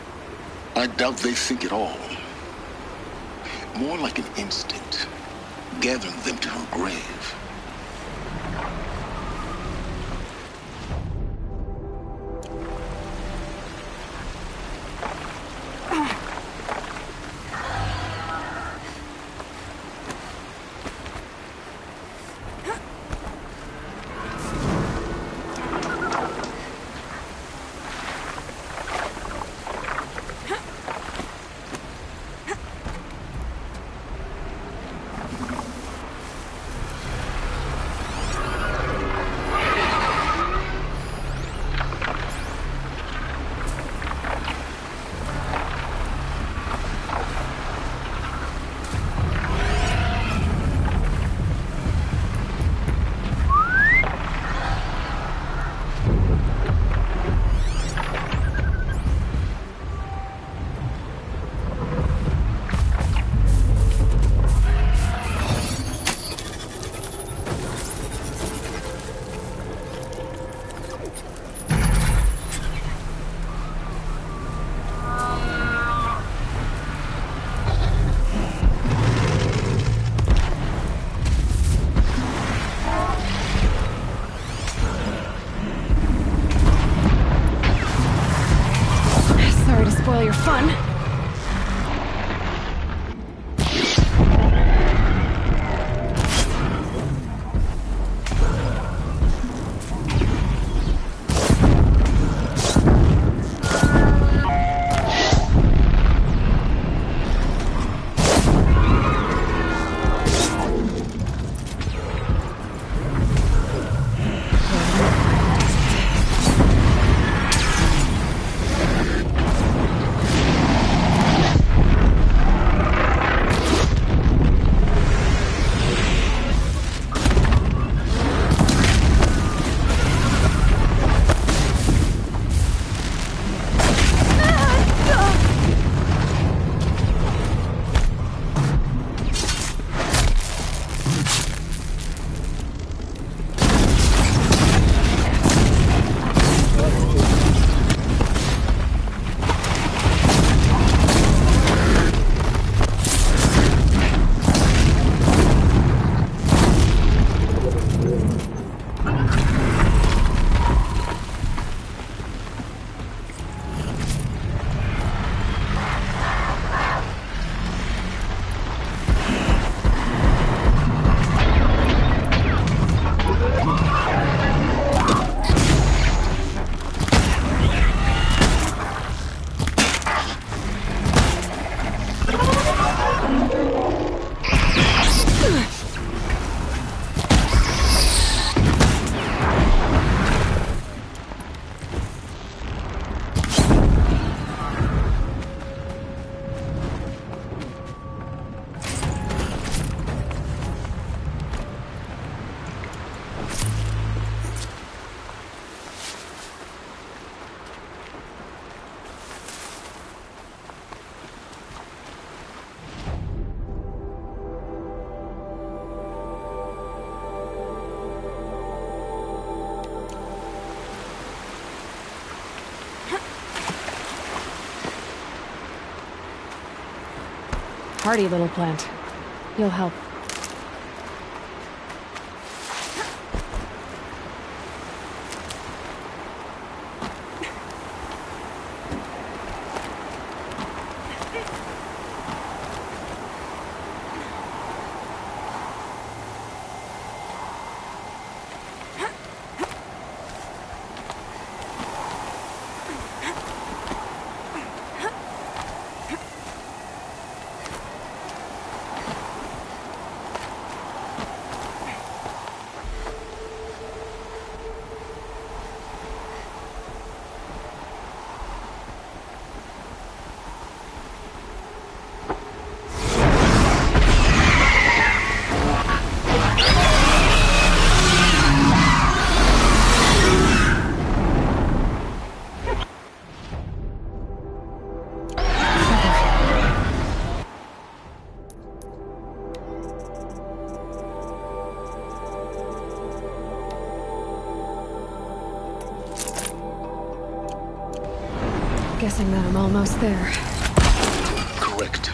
I doubt they think at all. More like an instinct, gathering them to her grave. Spoil your fun. Hardy little plant. You'll help. Guessing that I'm almost there. Correct.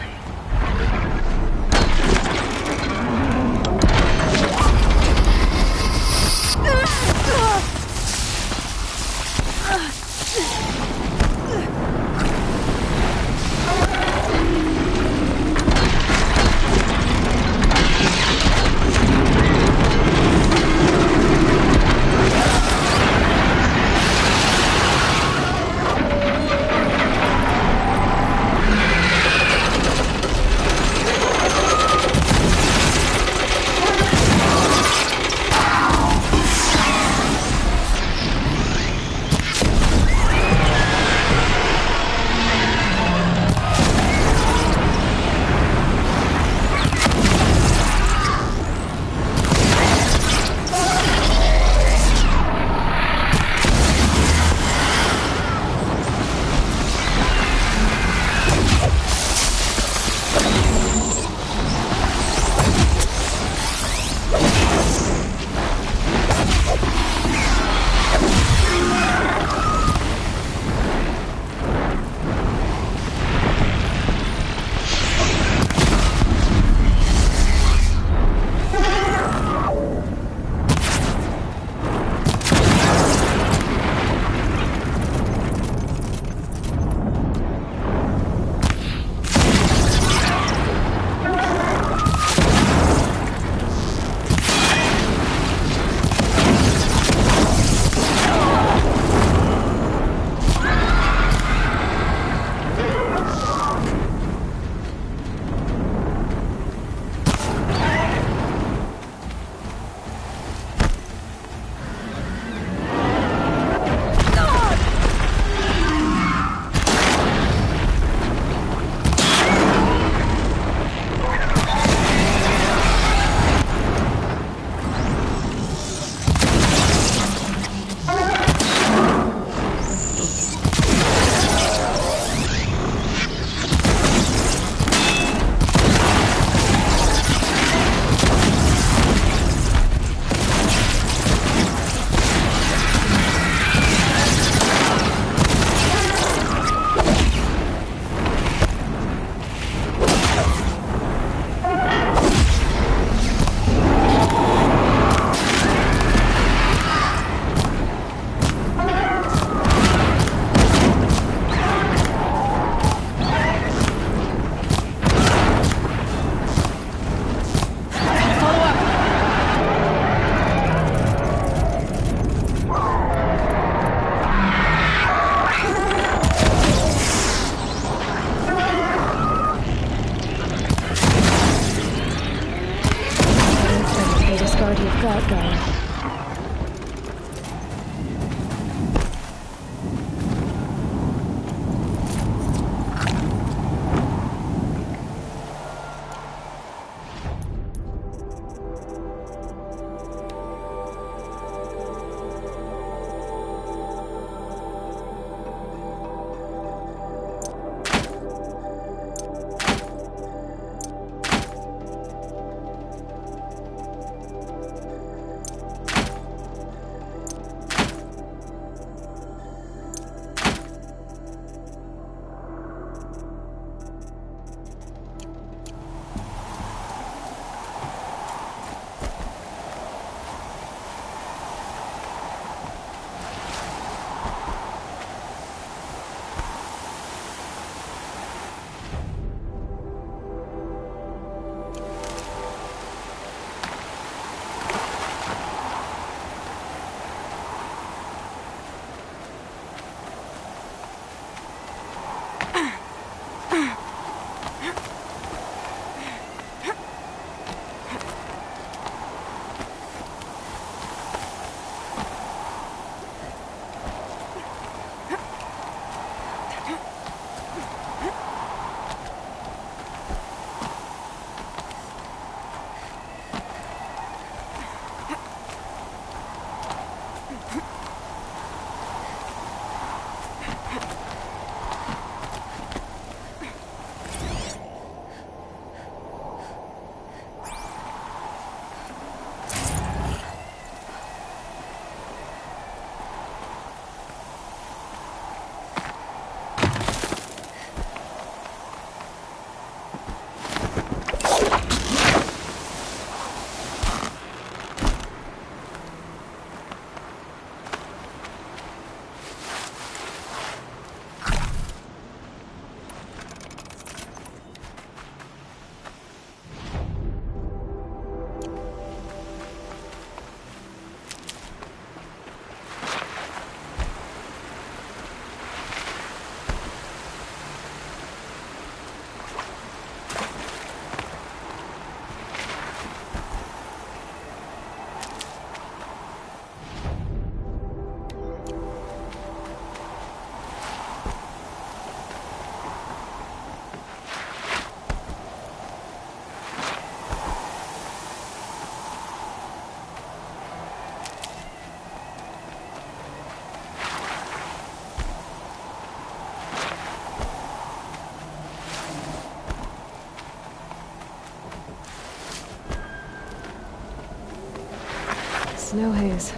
Snow haze.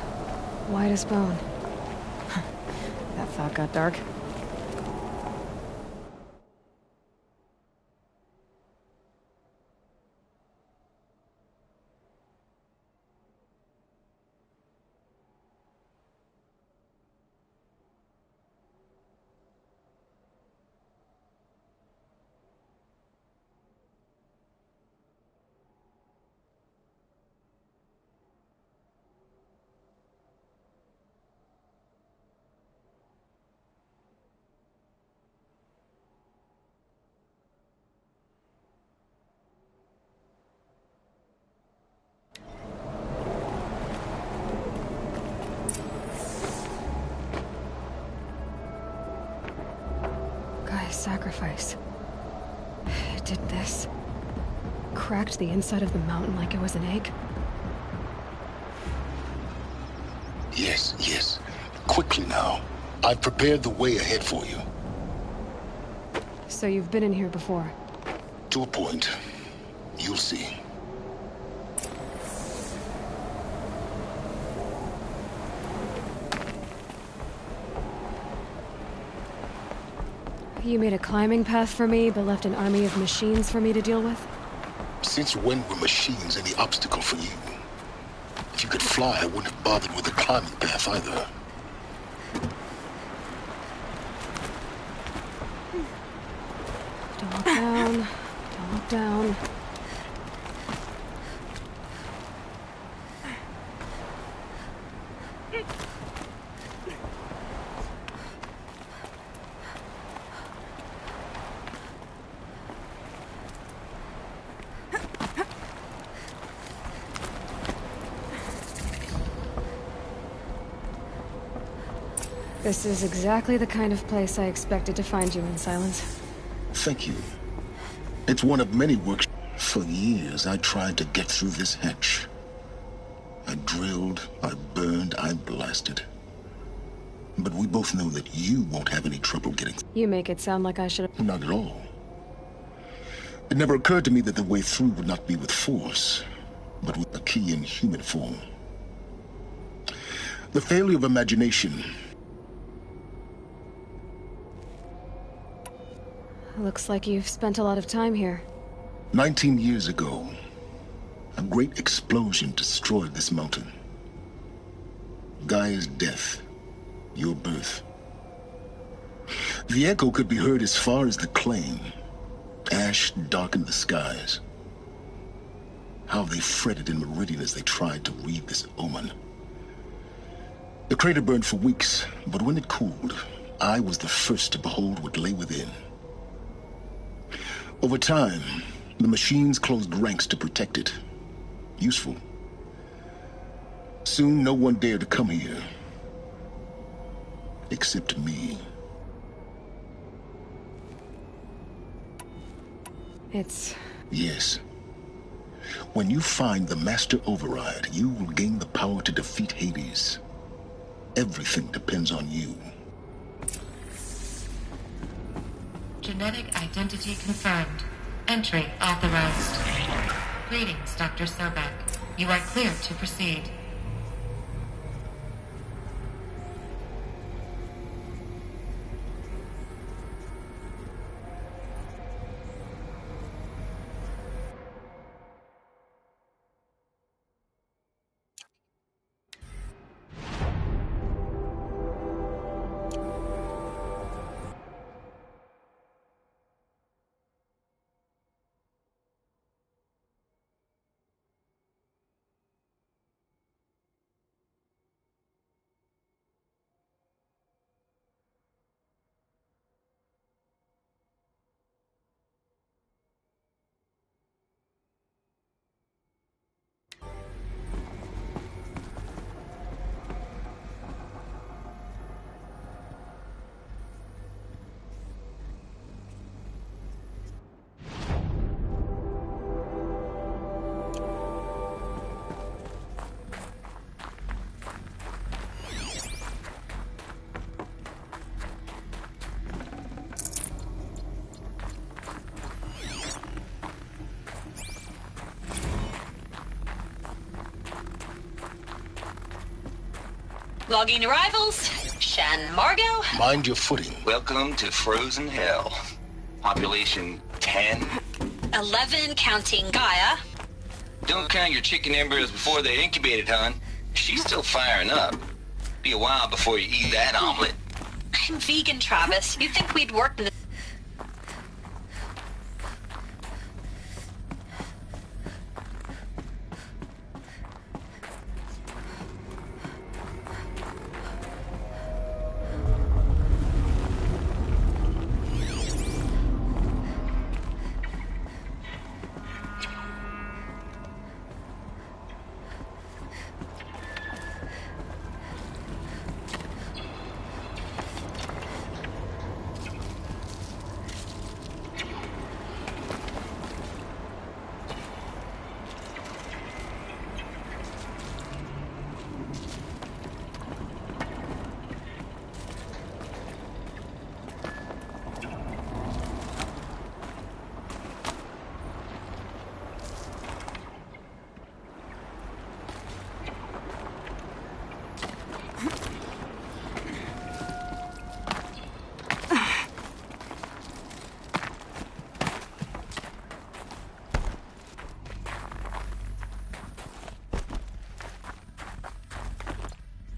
White as bone. That thought got dark. Sacrifice. It did this. Cracked the inside of the mountain like it was an egg. Yes, yes. Quickly now. I've prepared the way ahead for you. So you've been in here before? To a point. You'll see. You made a climbing path for me, but left an army of machines for me to deal with? Since when were machines any obstacle for you? If you could fly, I wouldn't have bothered with the climbing path either. Don't look down. Don't look down. This is exactly the kind of place I expected to find you in, Silence. Thank you. It's one of many works. For years, I tried to get through this hatch. I drilled, I burned, I blasted. But we both know that you won't have any trouble getting through. You make it sound like I should have... Not at all. It never occurred to me that the way through would not be with force, but with a key in human form. The failure of imagination... Looks like you've spent a lot of time here. 19 years ago, a great explosion destroyed this mountain. Gaia's death, your birth. The echo could be heard as far as the claim. Ash darkened the skies. How they fretted in Meridian as they tried to read this omen. The crater burned for weeks, but when it cooled, I was the first to behold what lay within. Over time, the machines closed ranks to protect it. Useful. Soon, no one dared to come here. Except me. It's... Yes. When you find the Master Override, you will gain the power to defeat Hades. Everything depends on you. Genetic identity confirmed. Entry authorized. Greetings, Dr. Sobek. You are clear to proceed. Logging arrivals. Shan Margot. Mind your footing. Welcome to Frozen Hell. Population 10. 11 counting Gaia. Don't count your chicken embryos before they're incubated, hon. She's still firing up. Be a while before you eat that omelet. I'm vegan, Travis. You'd think we'd worked in the...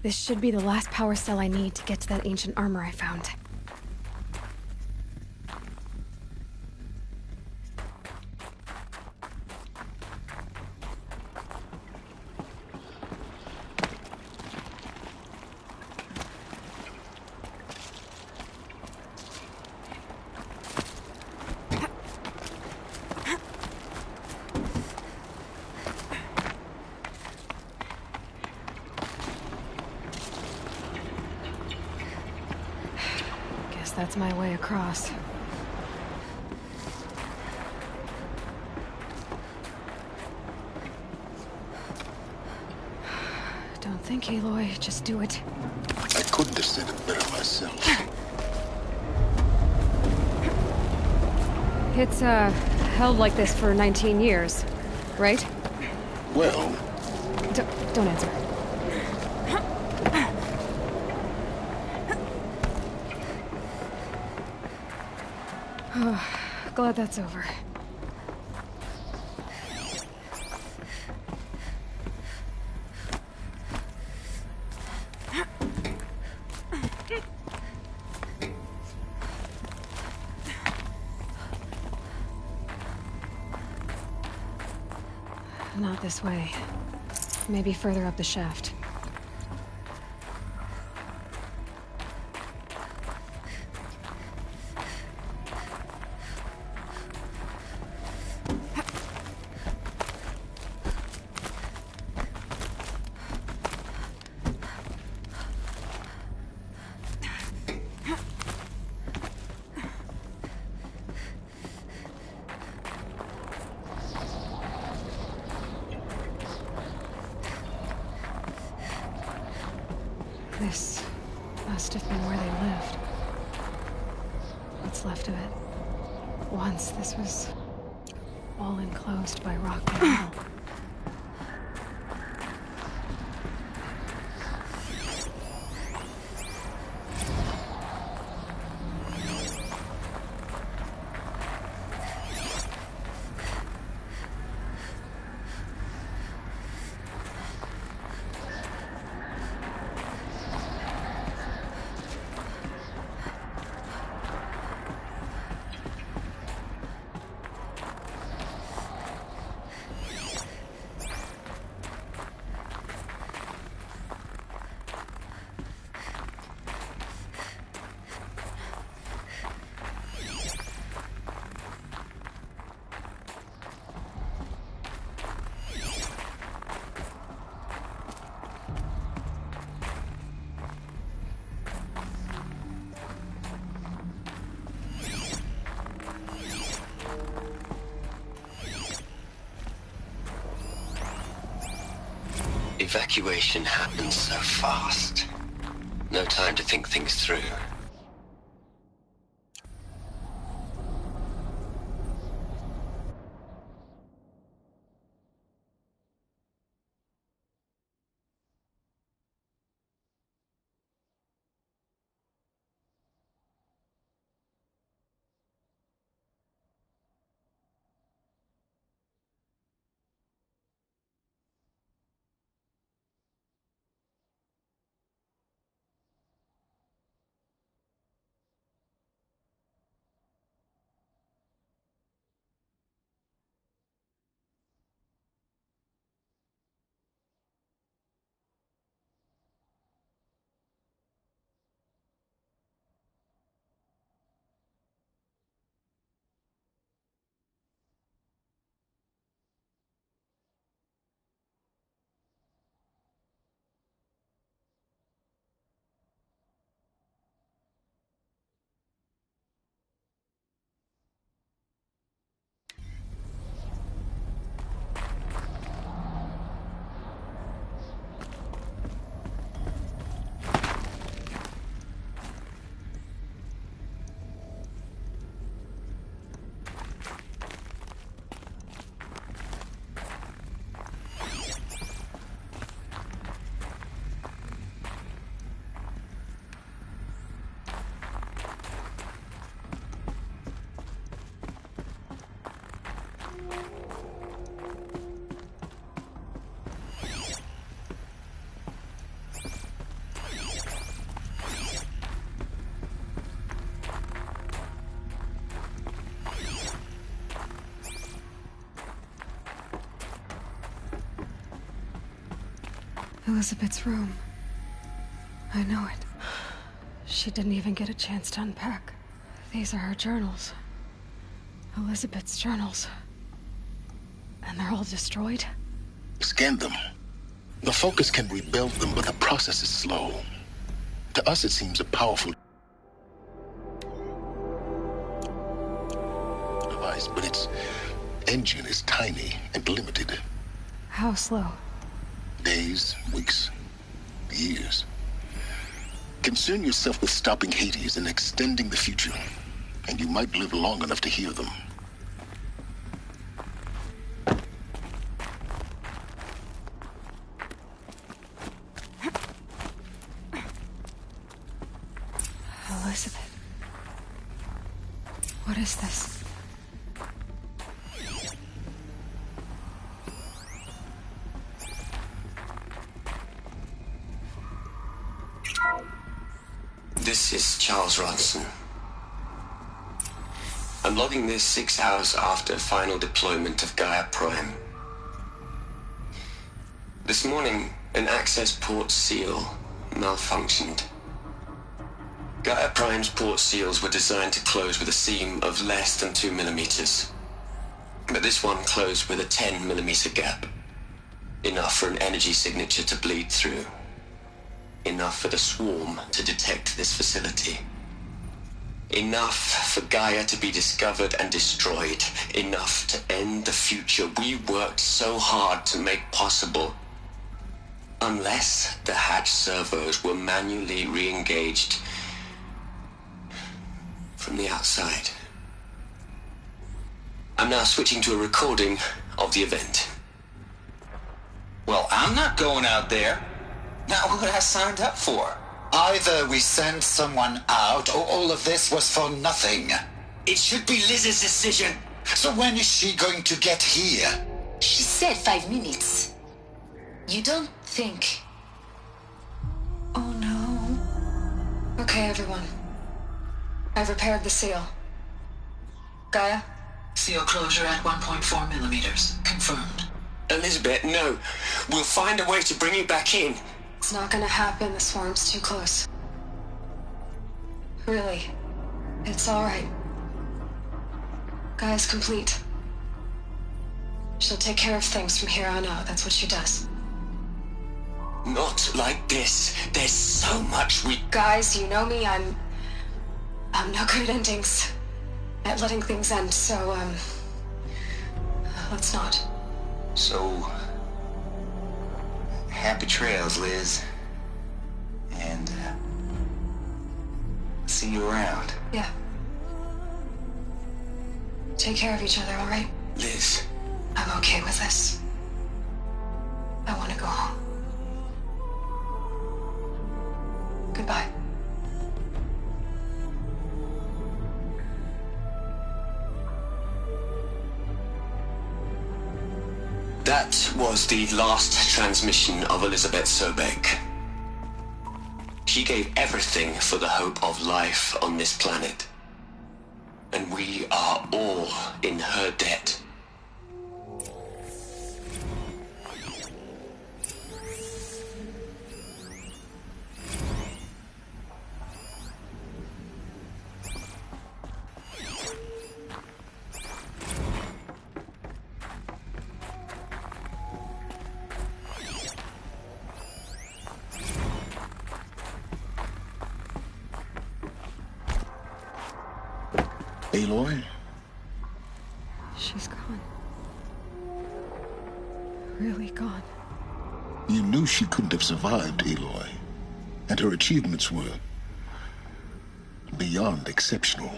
This should be the last power cell I need to get to that ancient armor I found. That's my way across. Don't think, Aloy. Just do it. I couldn't have said it better myself. It's, held like this for 19 years, right? Well... Don't answer. Glad that's over. Not this way. Maybe further up the shaft. This must have been where they lived. What's left of it. Once this was all enclosed by rock and metal. Evacuation happens so fast. No time to think things through. Elizabeth's room. I know it. She didn't even get a chance to unpack. These are her journals. Elizabeth's journals. And they're all destroyed? Scan them. The Focus can rebuild them, but the process is slow. To us, it seems a powerful device, but its engine is tiny and limited. How slow? Days, weeks, years. Concern yourself with stopping Hades and extending the future, and you might live long enough to hear them. Elizabeth. What is this? This is Charles Ronson. I'm logging this 6 hours after final deployment of Gaia Prime. This morning, an access port seal malfunctioned. Gaia Prime's port seals were designed to close with a seam of less than 2 millimeters. But this one closed with a 10 millimeter gap. Enough for an energy signature to bleed through. Enough for the swarm to detect this facility. Enough for Gaia to be discovered and destroyed. Enough to end the future we worked so hard to make possible. Unless the hatch servos were manually re-engaged from the outside. I'm now switching to a recording of the event. Well, I'm not going out there. Not what I signed up for. Either we send someone out, or all of this was for nothing. It should be Liz's decision. So when is she going to get here? She said 5 minutes. You don't think... Oh no. Okay, everyone. I've repaired the seal. Gaia? Seal closure at 1.4 millimeters. Confirmed. Elizabeth, no. We'll find a way to bring you back in. It's not gonna happen. The swarm's too close. Really. It's alright. Gaia's complete. She'll take care of things from here on out. That's what she does. Not like this. There's so much we... Guys, you know me. I'm no good at endings. At letting things end, so, let's not. So... happy trails, Liz. And, see you around. Yeah. Take care of each other, all right? Liz. I'm okay with this. I want to go home. Goodbye. That was the last transmission of Elizabeth Sobek. She gave everything for the hope of life on this planet. And we are all in her debt. Aloy? She's gone. Really gone. You knew she couldn't have survived, Aloy. And her achievements were beyond exceptional.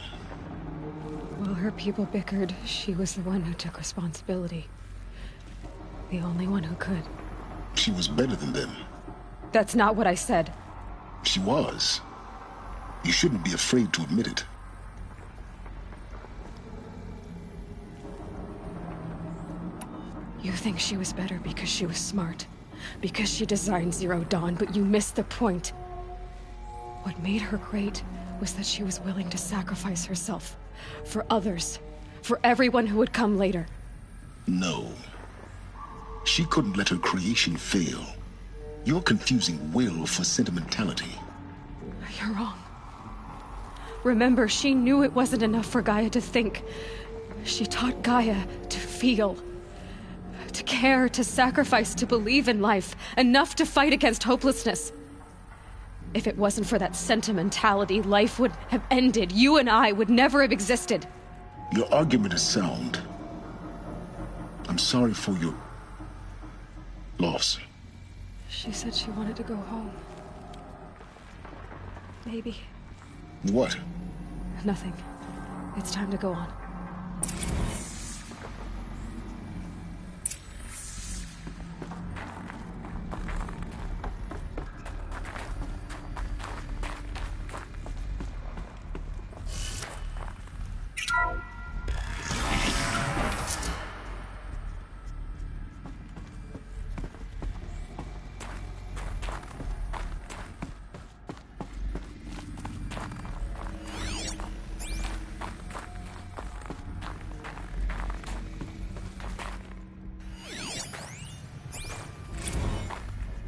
While her people bickered, she was the one who took responsibility. The only one who could. She was better than them. That's not what I said. She was. You shouldn't be afraid to admit it. You think she was better because she was smart, because she designed Zero Dawn, but you missed the point. What made her great was that she was willing to sacrifice herself for others, for everyone who would come later. No. She couldn't let her creation fail. You're confusing will for sentimentality. You're wrong. Remember, she knew it wasn't enough for Gaia to think. She taught Gaia to feel. To care, to sacrifice, to believe in life. Enough to fight against hopelessness. If it wasn't for that sentimentality, life would have ended. You and I would never have existed. Your argument is sound. I'm sorry for your loss. She said she wanted to go home. Maybe. What? Nothing. It's time to go on.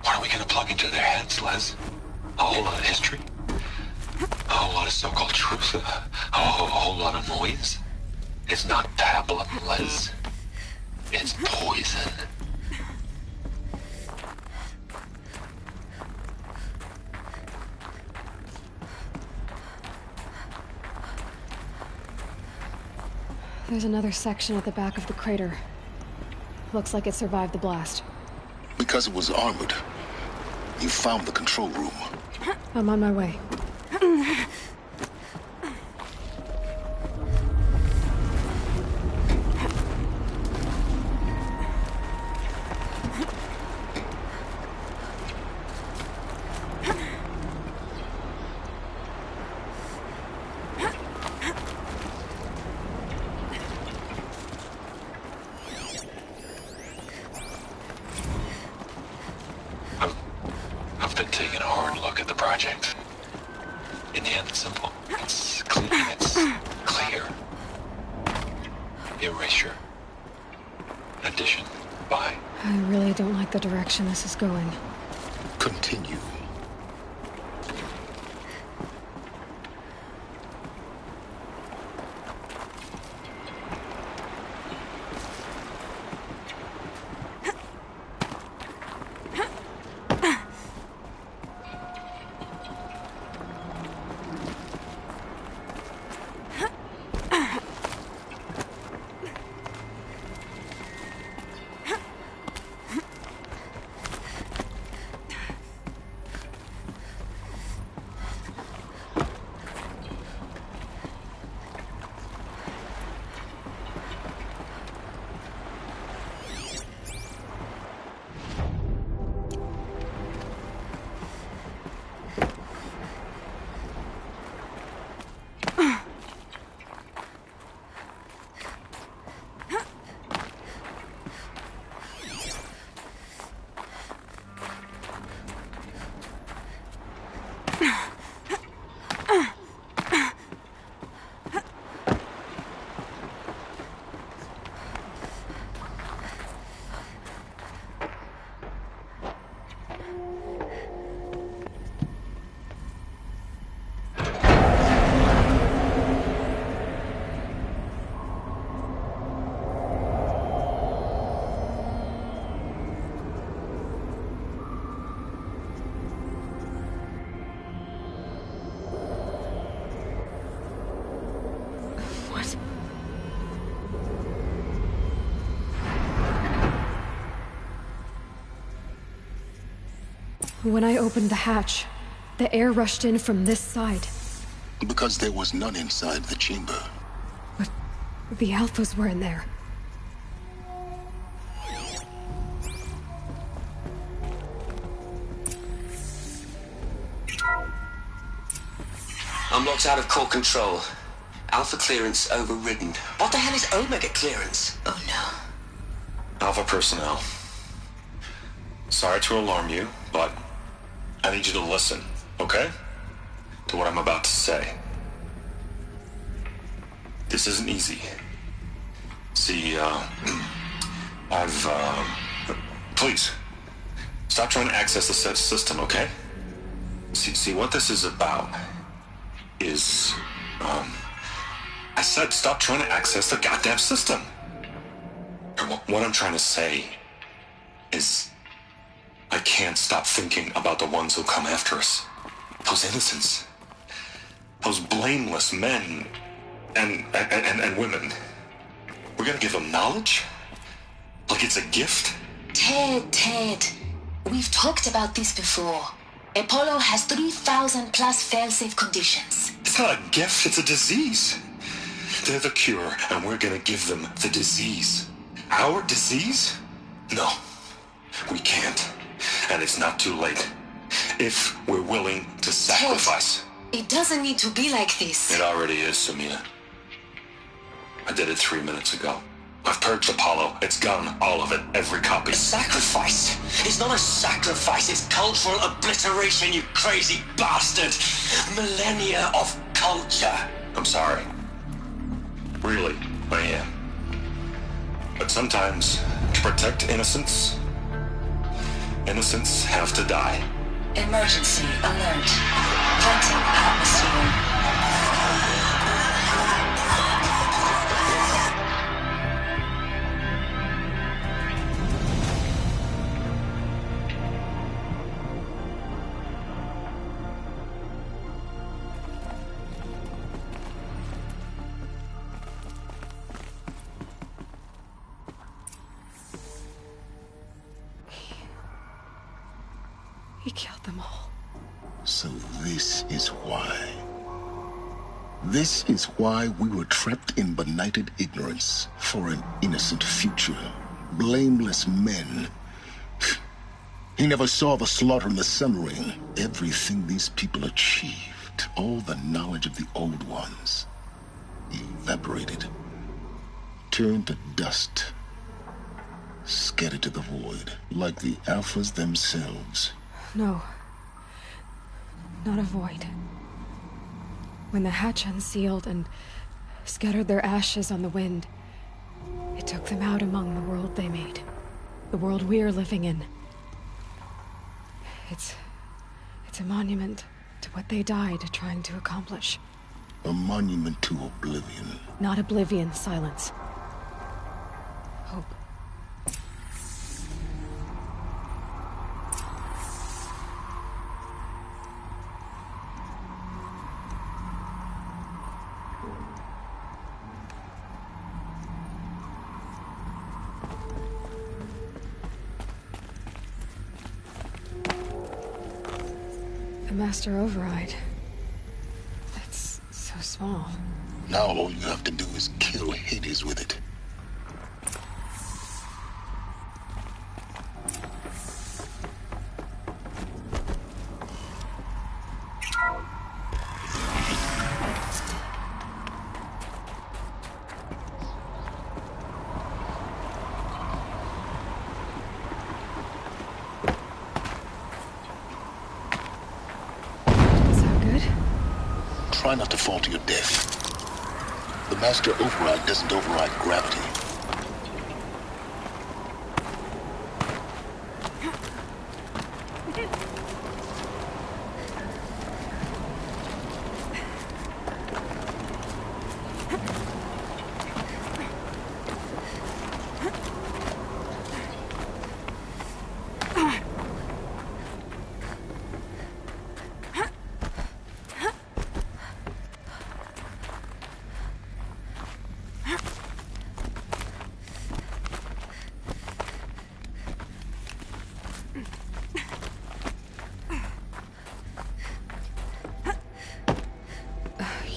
What are we gonna plug into their heads, Les? A whole lot of history? A whole lot of so-called truth? A whole lot of noise? It's not tablet, Les. It's poison. There's another section at the back of the crater. Looks like it survived the blast. Because it was armored. You found the control room. I'm on my way. I've been taking a hard look at the project. In the end, it's simple. It's clean. It's clear. Erasure. Addition. By. I really don't like the direction this is going. Continue. When I opened the hatch, the air rushed in from this side. Because there was none inside the chamber. But the Alphas were in there. Unlocked out of core control. Alpha clearance overridden. What the hell is Omega clearance? Oh no. Alpha personnel. Sorry to alarm you, but I need you to listen, okay? To what I'm about to say. This isn't easy. See, Please. Stop trying to access the system, okay? See, what this is about is, I said stop trying to access the goddamn system. What I'm trying to say is, I can't stop thinking about the ones who come after us. Those innocents. Those blameless men and women. We're gonna give them knowledge? Like it's a gift? Ted. We've talked about this before. Apollo has 3,000 plus fail-safe conditions. It's not a gift, it's a disease. They're the cure, and we're gonna give them the disease. Our disease? No, we can't. And it's not too late. If we're willing to sacrifice. Ted, it doesn't need to be like this. It already is, Samina. I did it 3 minutes ago. I've purged Apollo. It's gone. All of it. Every copy. Sacrifice? It's not a sacrifice. It's cultural obliteration, you crazy bastard. Millennia of culture. I'm sorry. Really, I am. But sometimes, to protect innocence, innocents have to die. Emergency alert. Planting atmosphere. He killed them all. So this is why. This is why we were trapped in benighted ignorance for an innocent future. Blameless men. He never saw the slaughter in the Sun Ring. Everything these people achieved, all the knowledge of the old ones, evaporated, turned to dust, scattered to the void, like the Alphas themselves. No. Not a void. When the hatch unsealed and scattered their ashes on the wind, it took them out among the world they made. The world we're living in. It's a monument to what they died trying to accomplish. A monument to oblivion. Not oblivion, silence. Hope. The Master Override. That's so small. Now all you have to do is kill Hades with it. Try not to fall to your death. The Master Override doesn't override gravity.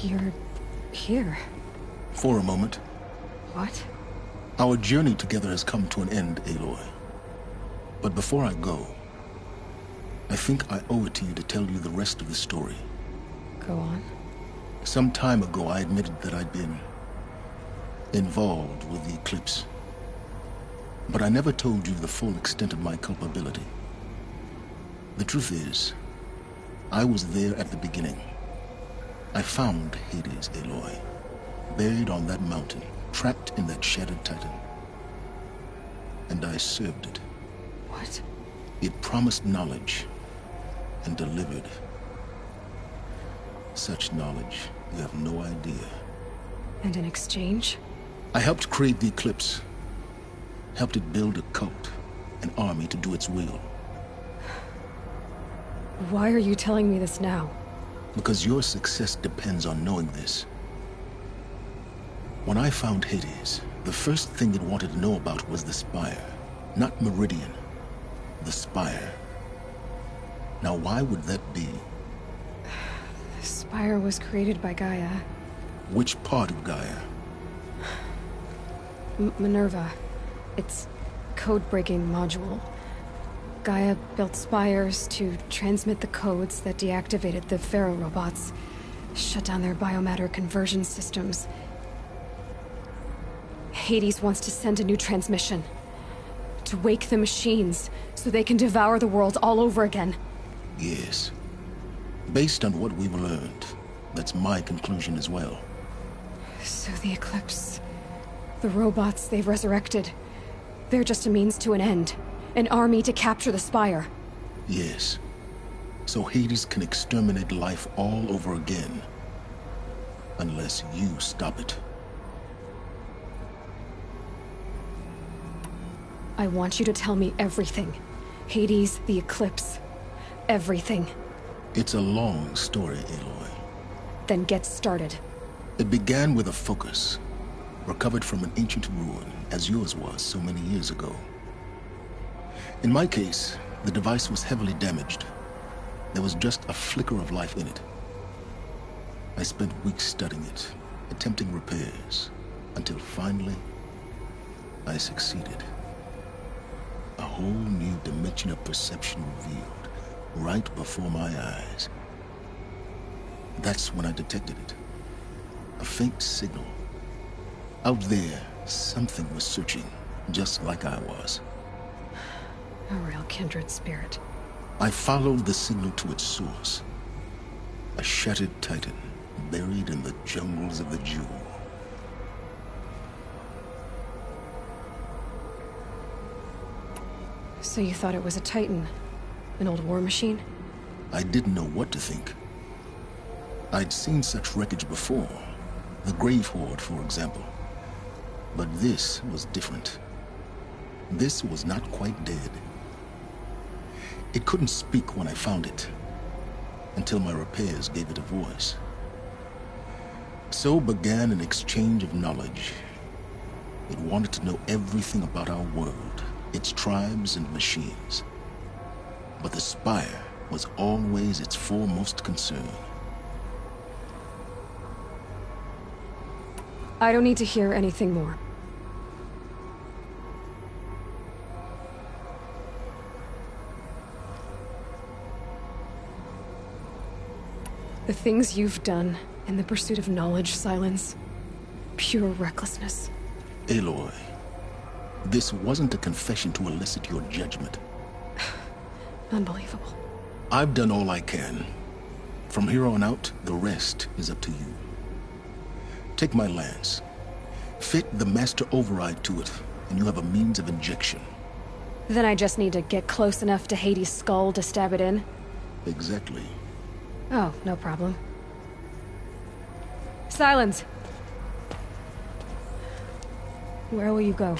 You're here. For a moment. What? Our journey together has come to an end, Aloy. But before I go, I think I owe it to you to tell you the rest of the story. Go on. Some time ago, I admitted that I'd been involved with the Eclipse. But I never told you the full extent of my culpability. The truth is, I was there at the beginning. I found Hades, Aloy, buried on that mountain, trapped in that shattered titan. And I served it. What? It promised knowledge and delivered. Such knowledge, you have no idea. And in exchange? I helped create the Eclipse. Helped it build a cult, an army to do its will. Why are you telling me this now? Because your success depends on knowing this. When I found Hades, the first thing it wanted to know about was the Spire. Not Meridian. The Spire. Now why would that be? The Spire was created by Gaia. Which part of Gaia? Minerva. Its code-breaking module. Gaia built spires to transmit the codes that deactivated the Pharaoh robots, shut down their biomatter conversion systems. Hades wants to send a new transmission. To wake the machines, so they can devour the world all over again. Yes. Based on what we've learned, that's my conclusion as well. So the Eclipse... the robots they've resurrected... they're just a means to an end. An army to capture the Spire. Yes. So Hades can exterminate life all over again. Unless you stop it. I want you to tell me everything. Hades, the Eclipse. Everything. It's a long story, Aloy. Then get started. It began with a focus. Recovered from an ancient ruin, as yours was so many years ago. In my case, the device was heavily damaged. There was just a flicker of life in it. I spent weeks studying it, attempting repairs, until finally, I succeeded. A whole new dimension of perception revealed, right before my eyes. That's when I detected it. A faint signal. Out there, something was searching, just like I was. A real kindred spirit. I followed the signal to its source. A shattered titan, buried in the jungles of the Jewel. So you thought it was a titan? An old war machine? I didn't know what to think. I'd seen such wreckage before. The Grave Horde, for example. But this was different. This was not quite dead. It couldn't speak when I found it, until my repairs gave it a voice. So began an exchange of knowledge. It wanted to know everything about our world, its tribes and machines. But the Spire was always its foremost concern. I don't need to hear anything more. The things you've done in the pursuit of knowledge, Silence. Pure recklessness. Aloy, this wasn't a confession to elicit your judgment. Unbelievable. I've done all I can. From here on out, the rest is up to you. Take my lance. Fit the Master Override to it, and you have a means of injection. Then I just need to get close enough to Hades' skull to stab it in? Exactly. Oh, no problem. Silence! Where will you go?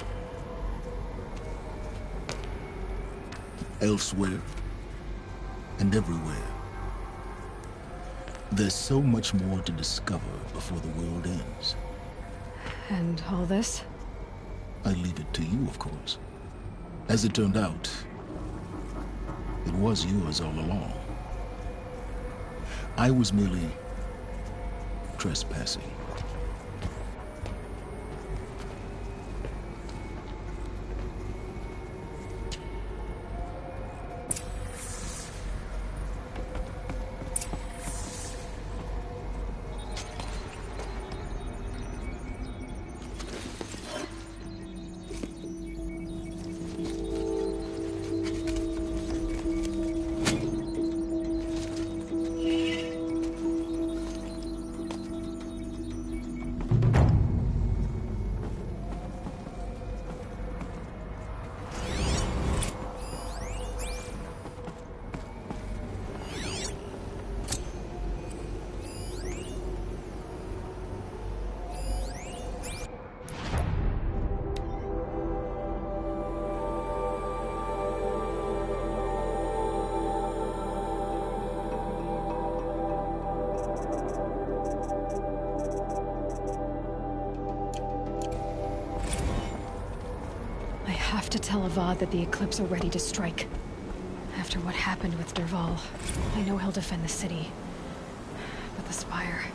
Elsewhere. And everywhere. There's so much more to discover before the world ends. And all this? I leave it to you, of course. As it turned out, it was yours all along. I was merely trespassing. have to tell Avad that the Eclipse are ready to strike. After what happened with Dervahl, I know he'll defend the city. But the Spire...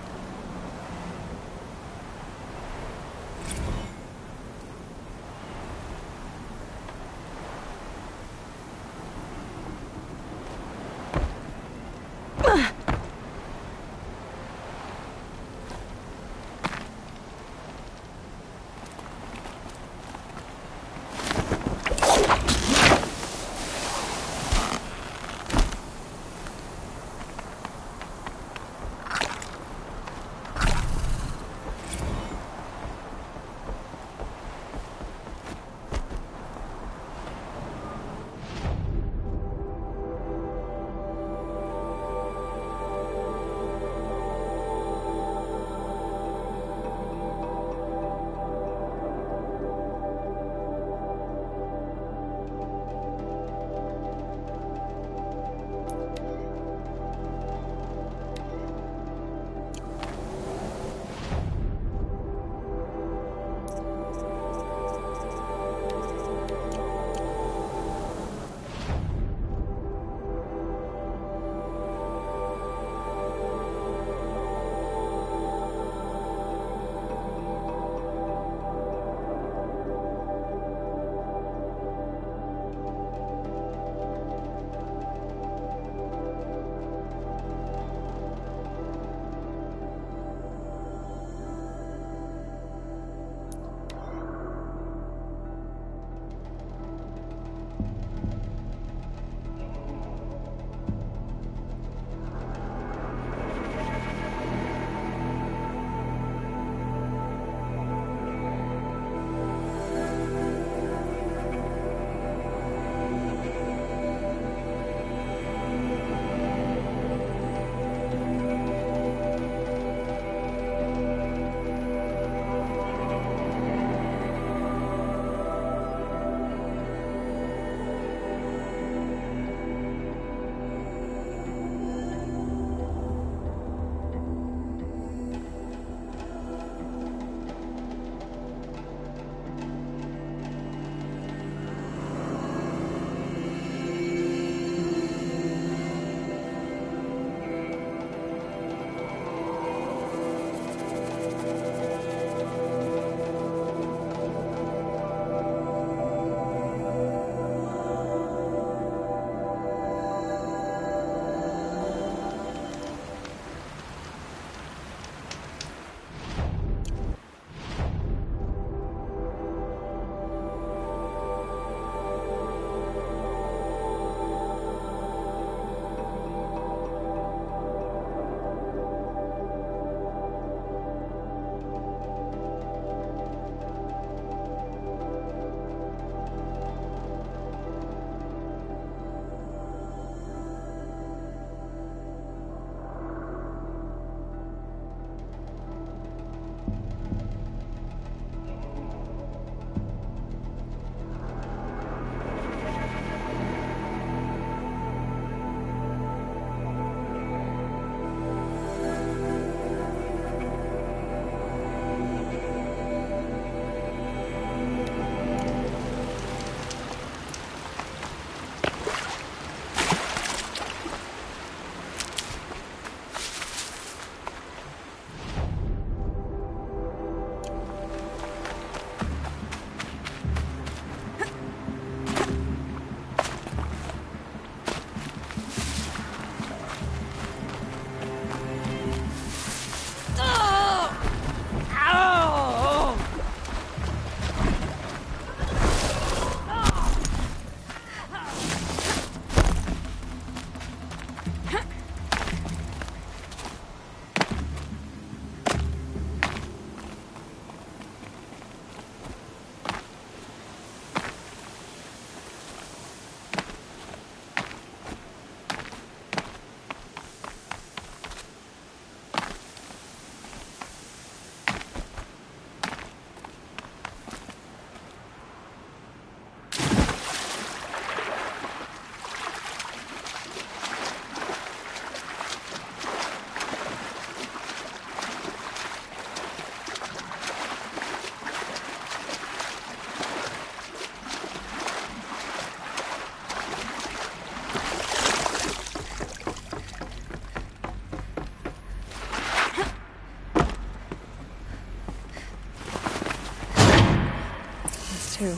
ones too.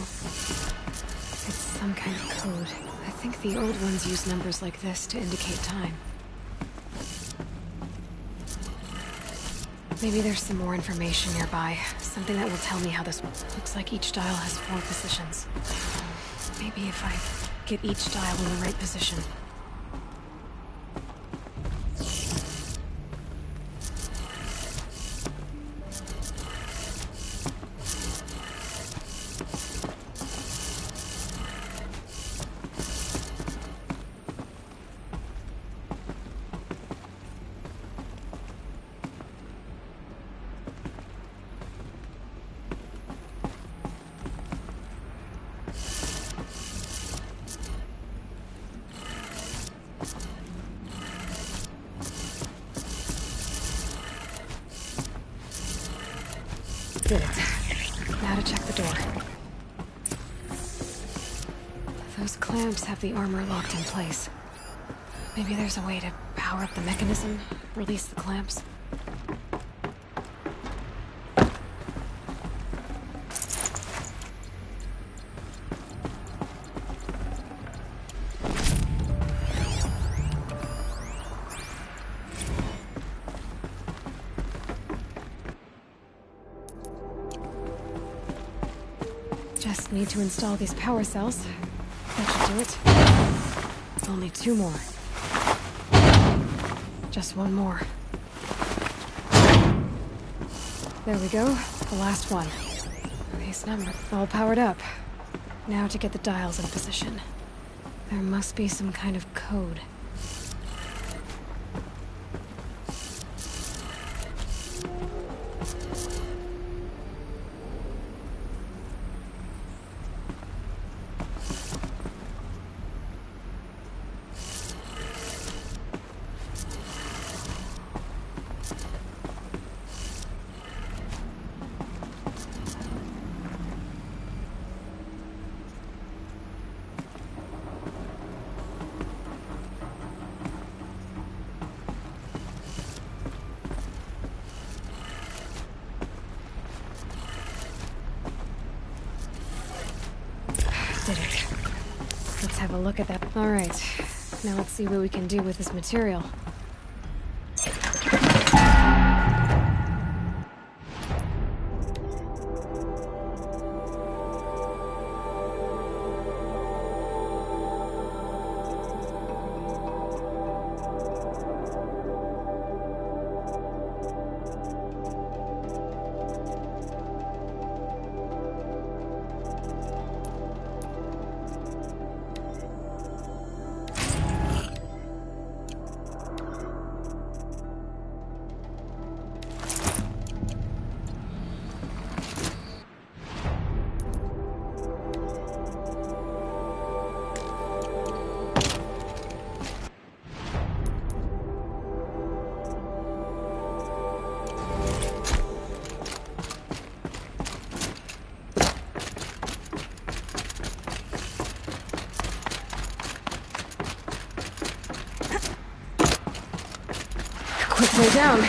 It's some kind of code. I think the old ones use numbers like this to indicate time. Maybe there's some more information nearby. Something that will tell me how this looks like each dial has 4 positions. Maybe if I get each dial in the right position. Did it. Now to check the door. Those clamps have the armor locked in place. Maybe there's a way to power up the mechanism, release the clamps. Just need to install these power cells. That should do it. Only 2 more. Just 1 more. There we go. The last one. These numbers all powered up. Now to get the dials in position. There must be some kind of code. Did it. Let's have a look at that. All right. Now let's see what we can do with this material. Quick way down.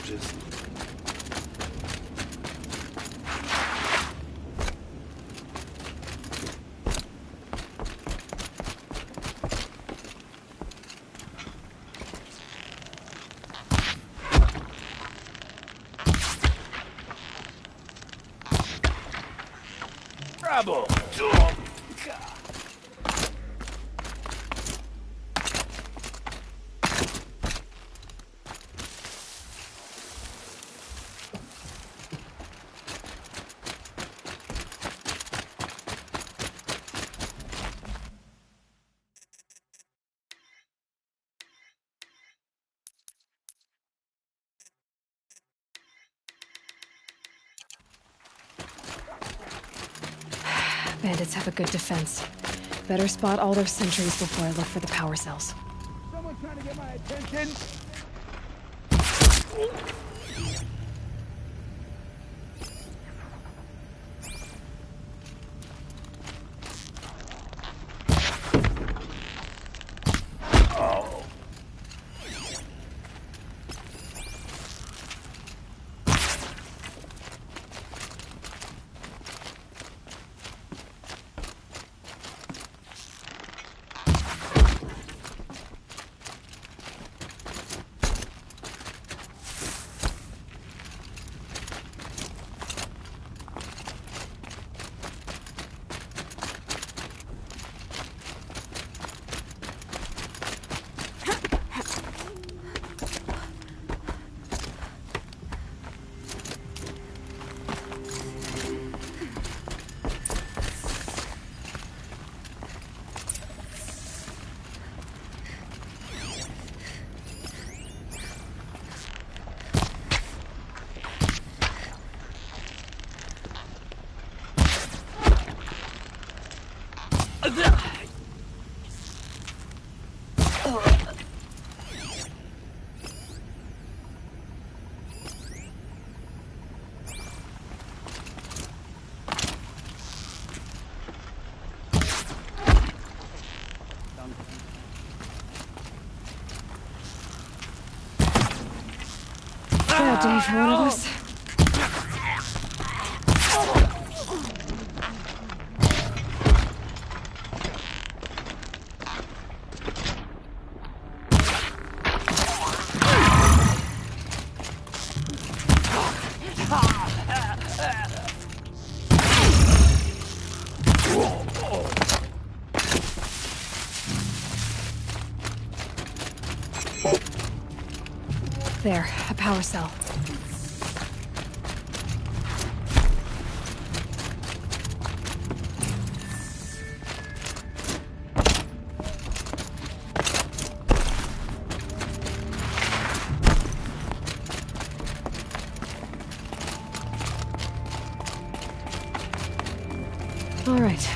cartridges. Bravo! Bandits have a good defense. Better spot all their sentries before I look for the power cells. Someone trying to get my attention? Bad day for one of us. There, a power cell. All right.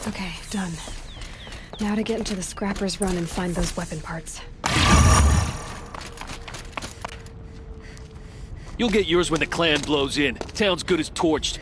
Okay, done. Now to get into the Scrapper's Run and find those weapon parts. You'll get yours when the clan blows in. Town's good as torched.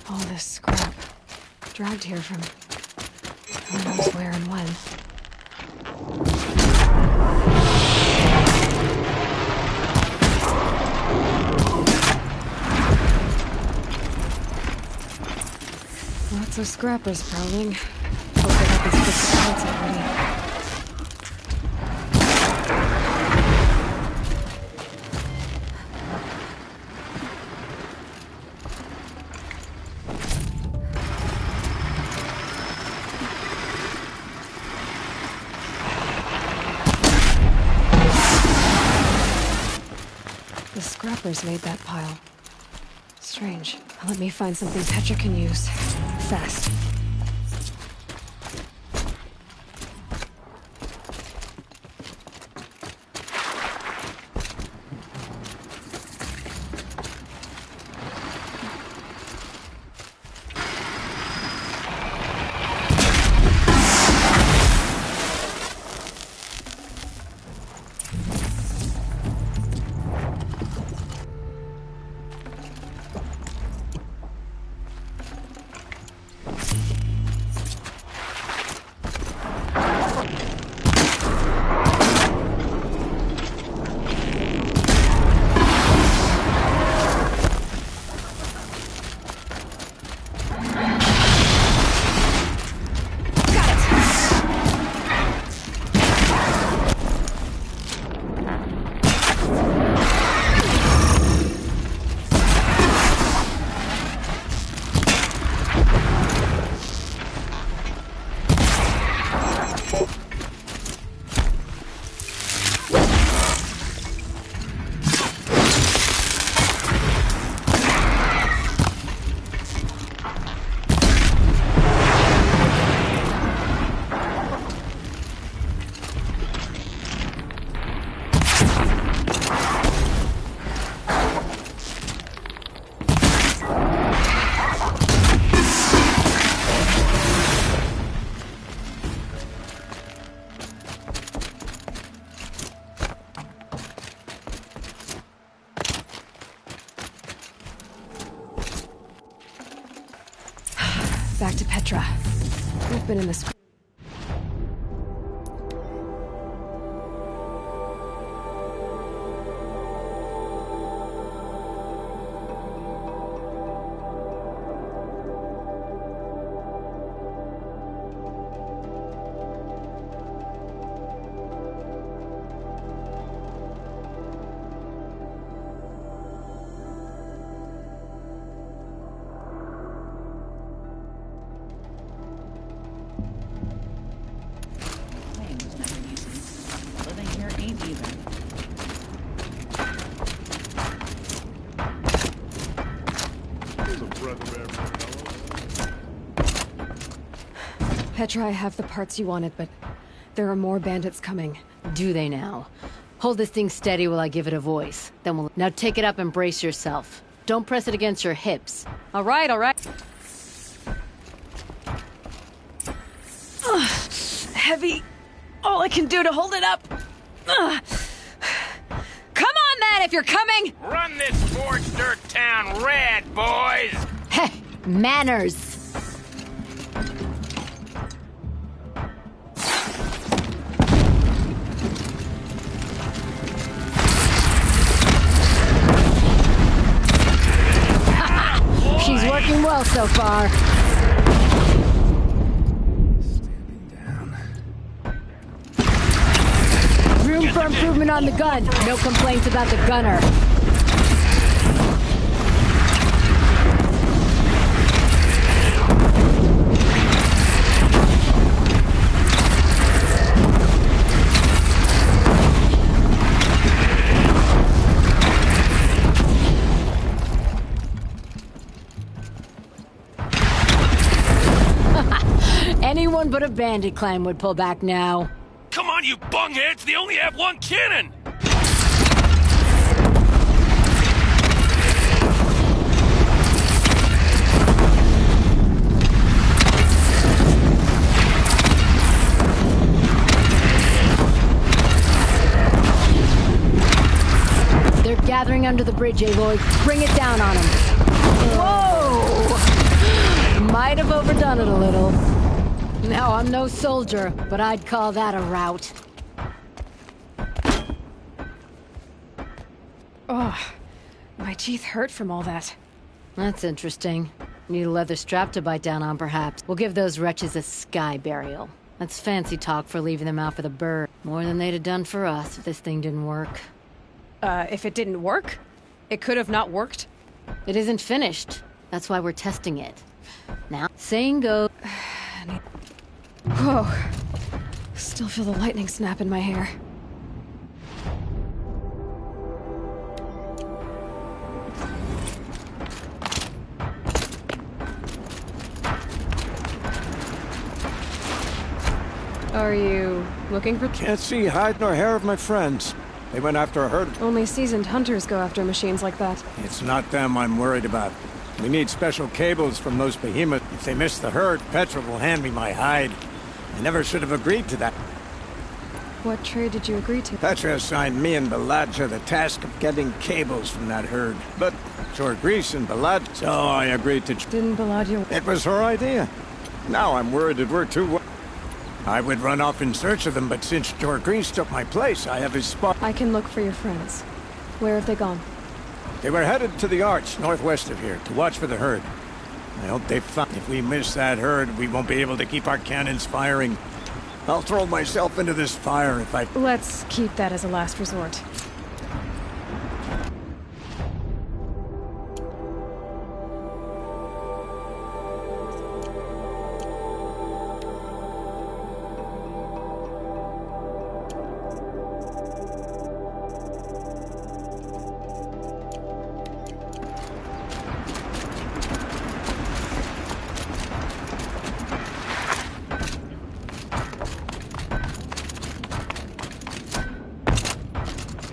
All this scrap. Dragged here from who knows where and when. Lots of scrappers prowling. Hope they got these bits of parts already. The scrappers made that pile. Strange. Let me find something Petra can use. Fast. Back to Petra. We've been in this. Petra, I have the parts you wanted, but there are more bandits coming. Do they now? Hold this thing steady while I give it a voice. Then we'll... Now take it up and brace yourself. Don't press it against your hips. All right, all right. Heavy. All I can do to hold it up. Come on, then, if you're coming! Run this forged dirt town red, boys! Heh, manners. She's working well so far. Room for improvement on the gun. No complaints about the gunner. Anyone but a bandit clan would pull back now. Come on, you bungheads! They only have one cannon! They're gathering under the bridge, Aloy. Bring it down on them. Whoa! Might have overdone it a little. Now, I'm no soldier, but I'd call that a rout. Oh, my teeth hurt from all that. That's interesting. Need a leather strap to bite down on, perhaps. We'll give those wretches a sky burial. That's fancy talk for leaving them out for the bird. More than they'd have done for us if this thing didn't work. If it didn't work? It could have not worked? It isn't finished. That's why we're testing it. Now, saying go... Whoa. Still feel the lightning snap in my hair. Are you looking for... Can't see hide nor hair of my friends. They went after a herd. Only seasoned hunters go after machines like that. It's not them I'm worried about. We need special cables from those behemoths. If they miss the herd, Petra will hand me my hide. I never should have agreed to that. What trade did you agree to? Petra assigned me and Baladja the task of getting cables from that herd. But Jorgris and Balad, so I agreed to... Didn't Baladja... It was her idea. Now I'm worried it worked too well. I would run off in search of them, but since Jorgris took my place, I have his spot. I can look for your friends. Where have they gone? They were headed to the Arch, northwest of here, to watch for the herd. I hope they find... If we miss that herd, we won't be able to keep our cannons firing. I'll throw myself into this fire if I... Let's keep that as a last resort.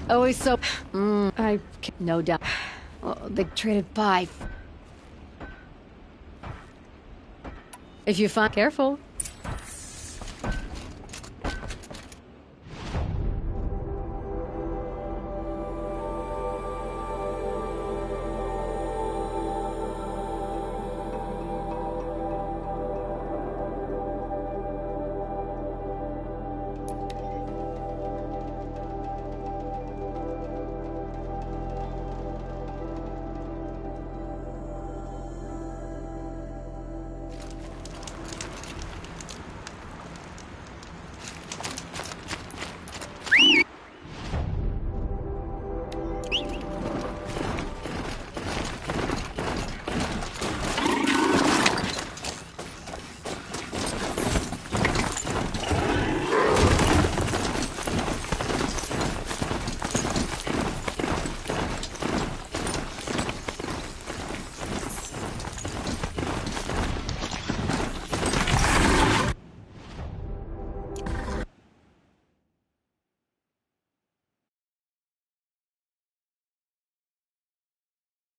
Always so... No doubt. Oh, they traded 5. If you find... Careful.